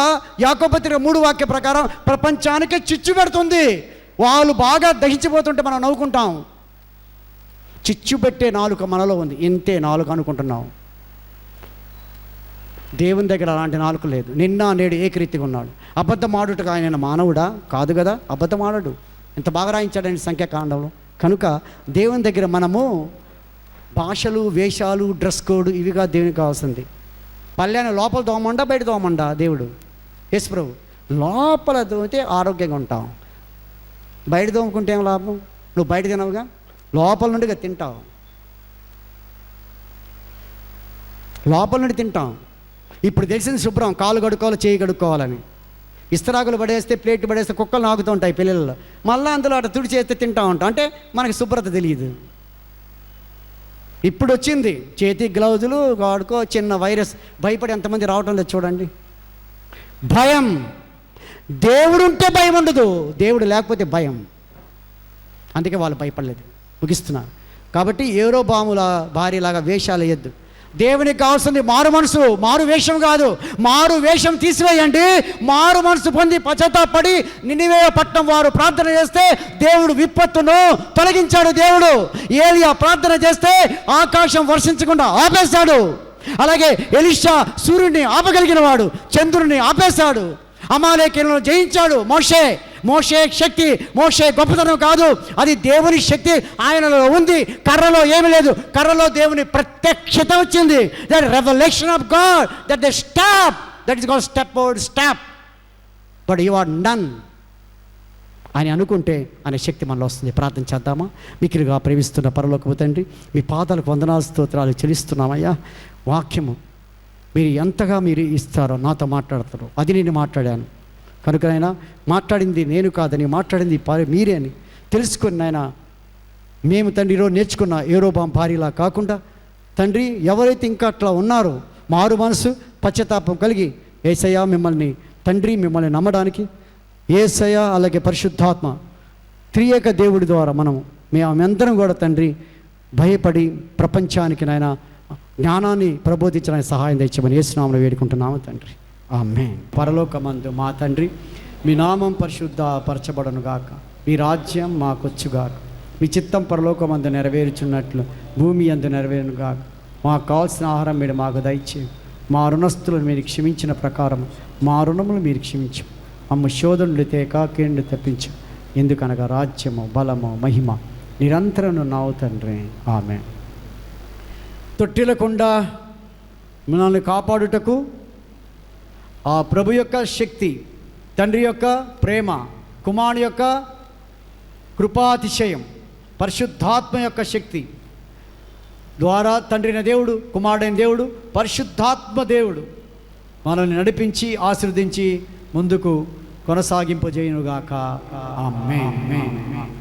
యాకోబు 3 వాక్య ప్రకారం ప్రపంచానికే చిచ్చు పెడుతుంది. వాళ్ళు బాగా దహించిపోతుంటే మనం నవ్వుకుంటాం. చిచ్చు పెట్టే నాలుక మనలో ఉంది, ఇంతే నాలుక అనుకుంటున్నాం. దేవుని దగ్గర అలాంటి నాలుక లేదు. నిన్న నేడు ఏకరీతిగా ఉన్నాడు. అబద్ధం ఆడుటగా ఆయన మానవుడా? కాదు కదా, అబద్ధం ఆడడు. ఎంత బాగా రాయించాడండి సంఖ్యాకాండంలో. కనుక దేవుని దగ్గర మనము భాషలు, వేషాలు, డ్రెస్ కోడ్ ఇవిగా దేవునికి కావాల్సింది. పల్లెని లోపల దోమండా బయట దోమండా దేవుడు? యేసు ప్రభు లోపల దోమితే ఆరోగ్యంగా ఉంటాం, బయట దోముకుంటే ఏం లాభం? నువ్వు బయట తినవుగా, లోపల నుండిగా తింటావు, లోపల నుండి తింటాం. ఇప్పుడు తెలిసింది శుభ్రం, కాలు కడుక్కోవాలి, చేయి కడుక్కోవాలని. ఇస్తరాకులు పడేస్తే, ప్లేట్ పడేస్తే కుక్కలు నాకుతూ ఉంటాయి పిల్లల్లో. మళ్ళీ అందులో అటు తుడి చేస్తే తింటూ ఉంటాం. అంటే మనకి శుభ్రత తెలియదు. ఇప్పుడు వచ్చింది చేతి గ్లౌజులు వాడుకో, చిన్న వైరస్. భయపడి ఎంతమంది రావటం లేదు చూడండి. భయం. దేవుడు ఉంటే భయం ఉండదు, దేవుడు లేకపోతే భయం. అందుకే వాళ్ళు భయపడలేదు. ముగిస్తున్నారు. కాబట్టి యెరోబాముల భార్యలాగా వేషాలు వేయద్దు. దేవునికి కావాల్సింది మారు మనసు, మారు వేషం కాదు. మారు వేషం తీసివేయండి. మారు మనసు పొంది పశ్చాత్తాపడి నినివే పట్టణం వారు ప్రార్థన చేస్తే దేవుడు విపత్తును తొలగించాడు. దేవుడు ఏలియా ప్రార్థన చేస్తే ఆకాశం వర్షించకుండా ఆపేశాడు. అలాగే ఎలీషా సూర్యుడిని ఆపగలిగిన వాడు, చంద్రుడిని ఆపేశాడు. అమాలేకీయులను జయించాడు. మోషే శక్తి, మోషే గొప్పతనం కాదు, అది దేవుని శక్తి ఆయనలో ఉంది. కర్రలో ఏమీ లేదు, కర్రలో దేవుని ప్రత్యక్షత వచ్చింది. That revolution of God, that the stop, that is called step forward stop, but you are none అని అనుకుంటే అనే శక్తి మనలో వస్తుంది. ప్రార్థన చేద్దామా? మిక్కిలిగా ప్రేమిస్తున్న పరలోకపు తండ్రి, మీ పాదాలకు వందనాలు స్తోత్రాలు చెల్లిస్తున్నామయ్యా. వాక్యము మీరు ఎంతగా మీరు ఇస్తారో, నాతో మాట్లాడతారో అది నేను మాట్లాడాను. కనుకనైనా మాట్లాడింది నేను కాదని, మాట్లాడింది మీరే అని తెలుసుకుని నాయన, మేము తండ్రి ఈరోజు నేర్చుకున్న యెరోబాము భార్యలా కాకుండా తండ్రి, ఎవరైతే ఇంకా అట్లా ఉన్నారో మారు మనసు పశ్చాత్తాపం కలిగి యేసయ్యా మిమ్మల్ని తండ్రి, మిమ్మల్ని నమ్మడానికి యేసయ్య అలాగే పరిశుద్ధాత్మ త్రియేక దేవుడి ద్వారా మేమందరం కూడా తండ్రి భయపడి ప్రపంచానికి నాయన జ్ఞానాన్ని ప్రబోధించడానికి సహాయం తెచ్చమని యేసు నామములో వేడుకుంటున్నాము తండ్రి. ఆమేన్. పరలోకమందు మా తండ్రి, మీ నామం పరిశుద్ధపరచబడును గాక, మీ రాజ్యం మాకొచ్చుగాక, మీ చిత్తం పరలోకమందు నెరవేరుచున్నట్లు భూమి యందు నెరవేరును గాక. మాకు కావాల్సిన ఆహారం మీరు మాకు దయచేయండి. మా రుణస్తులను మీరు క్షమించిన ప్రకారం మా రుణములు మీరు క్షమించు. మమ్మ శోధనులు తేకాకేండు తప్పించు. ఎందుకనగా రాజ్యము బలము మహిమ నిరంతరం నావు తండ్రి. ఆమేన్. తొట్టిల్లకుండా మనల్ని కాపాడుటకు ఆ ప్రభు యొక్క శక్తి, తండ్రి యొక్క ప్రేమ, కుమారుని యొక్క కృపాతిశయం, పరిశుద్ధాత్మ యొక్క శక్తి ద్వారా తండ్రిన దేవుడు, కుమారుడైన దేవుడు, పరిశుద్ధాత్మ దేవుడు మనల్ని నడిపించి ఆశీర్వదించి ముందుకు కొనసాగింపజేయునుగాక. ఆమేన్.